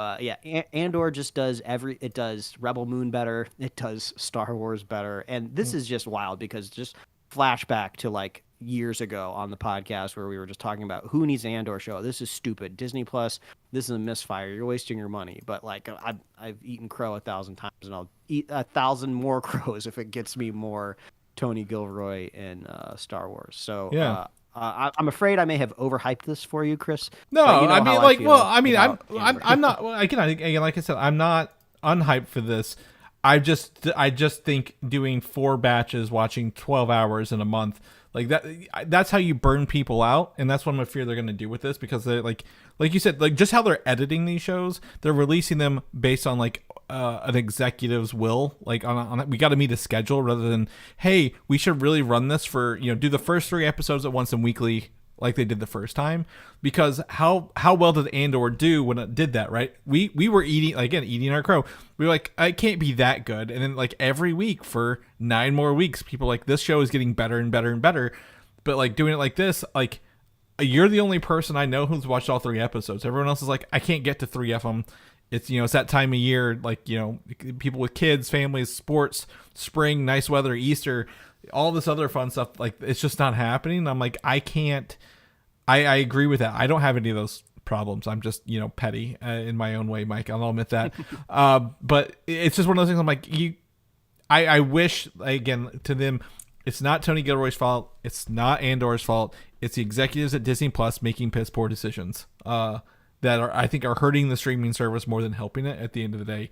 Speaker 3: Andor just does it does Rebel Moon better, it does Star Wars better, and this is just wild because just flashback to like years ago on the podcast where we were just talking about who needs an Andor show. This is stupid. Disney Plus, this is a misfire. You're wasting your money. But like I've eaten crow 1,000 times, and I'll eat 1,000 more crows if it gets me more Tony Gilroy in Star Wars. So I'm afraid I may have overhyped this for you, Chris.
Speaker 2: No, I mean, like, well, I mean, I'm not. Again, like I said, I'm not unhyped for this. I just think doing 4 batches, watching 12 hours in a month, like that's how you burn people out, and that's what I'm afraid they're going to do with this, because they're like you said, like just how they're editing these shows, they're releasing them based on like an executive's will, like on we got to meet a schedule, rather than, hey, we should really run this for, you know, do the first 3 episodes at once and weekly like they did the first time. Because how well did Andor do when it did that, right? We were eating our crow. We were like, it can't be that good. And then like every week for 9 more weeks, people are like, this show is getting better and better and better. But like doing it like this, like you're the only person I know who's watched all 3 episodes. Everyone else is like, I can't get to 3 of them. It's, you know, it's that time of year, like, you know, people with kids, families, sports, spring, nice weather, Easter, all this other fun stuff. Like, it's just not happening. I'm like, I can't. I agree with that. I don't have any of those problems. I'm just, you know, petty in my own way, Mike. I'll admit that. But it's just one of those things. I'm like, I wish, again, to them, it's not Tony Gilroy's fault. It's not Andor's fault. It's the executives at Disney Plus making piss poor decisions that I think are hurting the streaming service more than helping it at the end of the day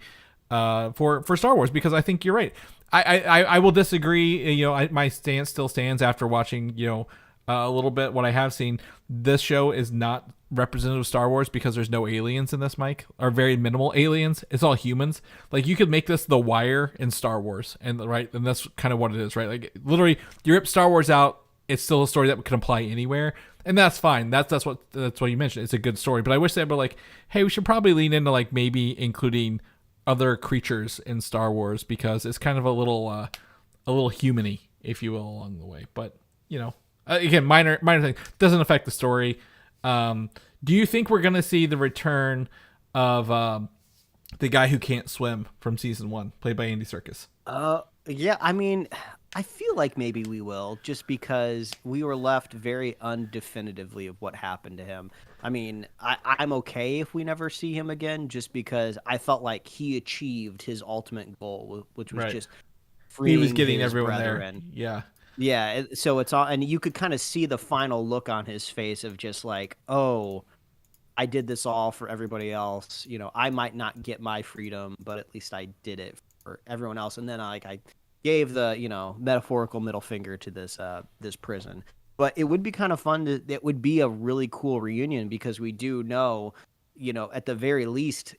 Speaker 2: for Star Wars, because I think you're right. I will disagree. You know, my stance still stands after watching, you know, a little bit what I have seen. This show is not representative of Star Wars because there's no aliens in this, Mike, or very minimal aliens. It's all humans. Like, you could make this The Wire in Star Wars, and that's kind of what it is, right? Like, literally, you rip Star Wars out, it's still a story that can apply anywhere. And that's fine. That's what you mentioned. It's a good story. But I wish they were like, hey, we should probably lean into like maybe including other creatures in Star Wars because it's kind of a little human-y, if you will, along the way. But again, minor thing doesn't affect the story. Do you think we're gonna see the return of the guy who can't swim from season 1, played by Andy Serkis?
Speaker 3: Yeah, I mean, I feel like maybe we will, just because we were left very undefinitively of what happened to him. I mean, I'm okay if we never see him again, just because I felt like he achieved his ultimate goal, which was just freeing
Speaker 2: He was getting
Speaker 3: his
Speaker 2: everyone
Speaker 3: brethren.
Speaker 2: there. Yeah.
Speaker 3: Yeah, so it's all, and you could kind of see the final look on his face of just like, oh, I did this all for everybody else. I might not get my freedom, but at least I did it for everyone else. And then I gave the metaphorical middle finger to this prison. But it would be kind of fun it would be a really cool reunion, because we do know, at the very least,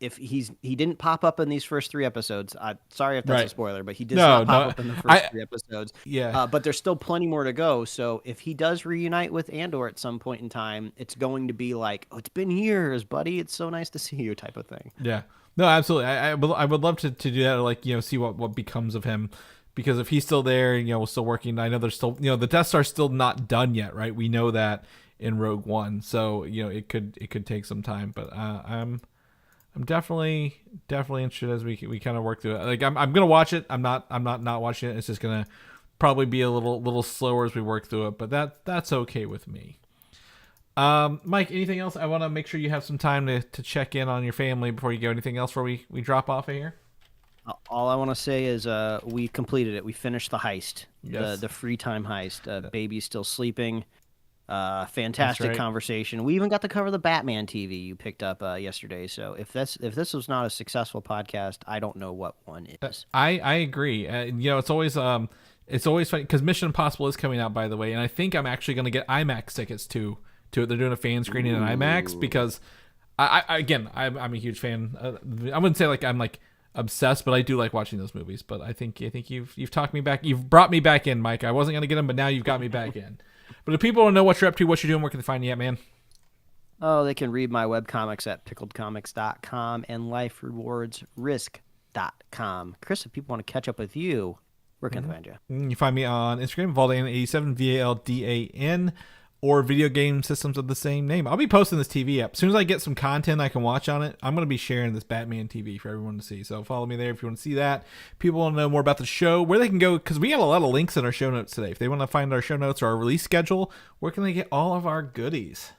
Speaker 3: if he didn't pop up in these first 3 episodes. I'm sorry if that's a spoiler, but he did not pop up in the first 3 episodes.
Speaker 2: Yeah.
Speaker 3: But there's still plenty more to go. So if he does reunite with Andor at some point in time, it's going to be like, oh, it's been years, buddy. It's so nice to see you, type of thing.
Speaker 2: Yeah. No, absolutely. I would love to do that, like, see what becomes of him, because if he's still there, we're still working. I know there's still, the Death Star's still not done yet, right? We know that in Rogue One, so it could take some time, but I'm definitely interested as we kind of work through it. Like I'm gonna watch it. I'm not watching it. It's just gonna probably be a little slower as we work through it, but that's okay with me. Mike, anything else? I want to make sure you have some time to check in on your family before you go. Anything else before we drop off of here?
Speaker 3: All I want to say is we completed it. We finished the heist,
Speaker 2: Yes.
Speaker 3: the free time heist. Baby's still sleeping. Fantastic conversation. We even got to cover the Batman TV you picked up yesterday. So if this was not a successful podcast, I don't know what one is.
Speaker 2: I agree. It's always funny because Mission Impossible is coming out, by the way, and I think I'm actually going to get IMAX tickets to it. They're doing a fan screening in IMAX because I'm a huge fan. I wouldn't say like I'm like obsessed, but I do like watching those movies. But I think you've talked me back. You've brought me back in, Mike. I wasn't going to get them, but now you've got me back in. But if people want to know what you're up to, what you're doing, where can they find you at, man?
Speaker 3: Oh, they can read my webcomics at pickledcomics.com and liferewardsrisk.com. Chris, if people want to catch up with you, where can they find you?
Speaker 2: You find me on Instagram, Valdan87, VALDAN, or Video Game Systems of the same name. I'll be posting this TV up. As soon as I get some content I can watch on it, I'm going to be sharing this Batman TV for everyone to see. So follow me there if you want to see that. People want to know more about the show, where they can go, because we got a lot of links in our show notes today. If they want to find our show notes or our release schedule, where can they get all of our goodies?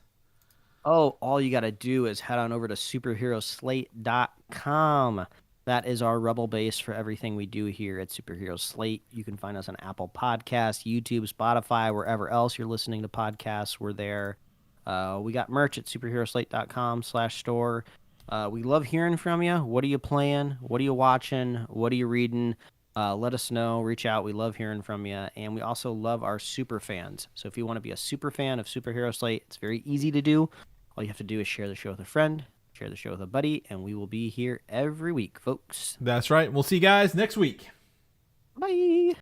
Speaker 3: Oh, all you got to do is head on over to superheroslate.com. That is our rebel base for everything we do here at Superhero Slate. You can find us on Apple Podcasts, YouTube, Spotify, wherever else you're listening to podcasts. We're there. We got merch at superheroslate.com/store. We love hearing from you. What are you playing? What are you watching? What are you reading? Let us know. Reach out. We love hearing from you. And we also love our super fans. So if you want to be a super fan of Superhero Slate, it's very easy to do. All you have to do is share the show with a friend. Share the show with a buddy, and we will be here every week, folks.
Speaker 2: That's right. We'll see you guys next week.
Speaker 3: Bye.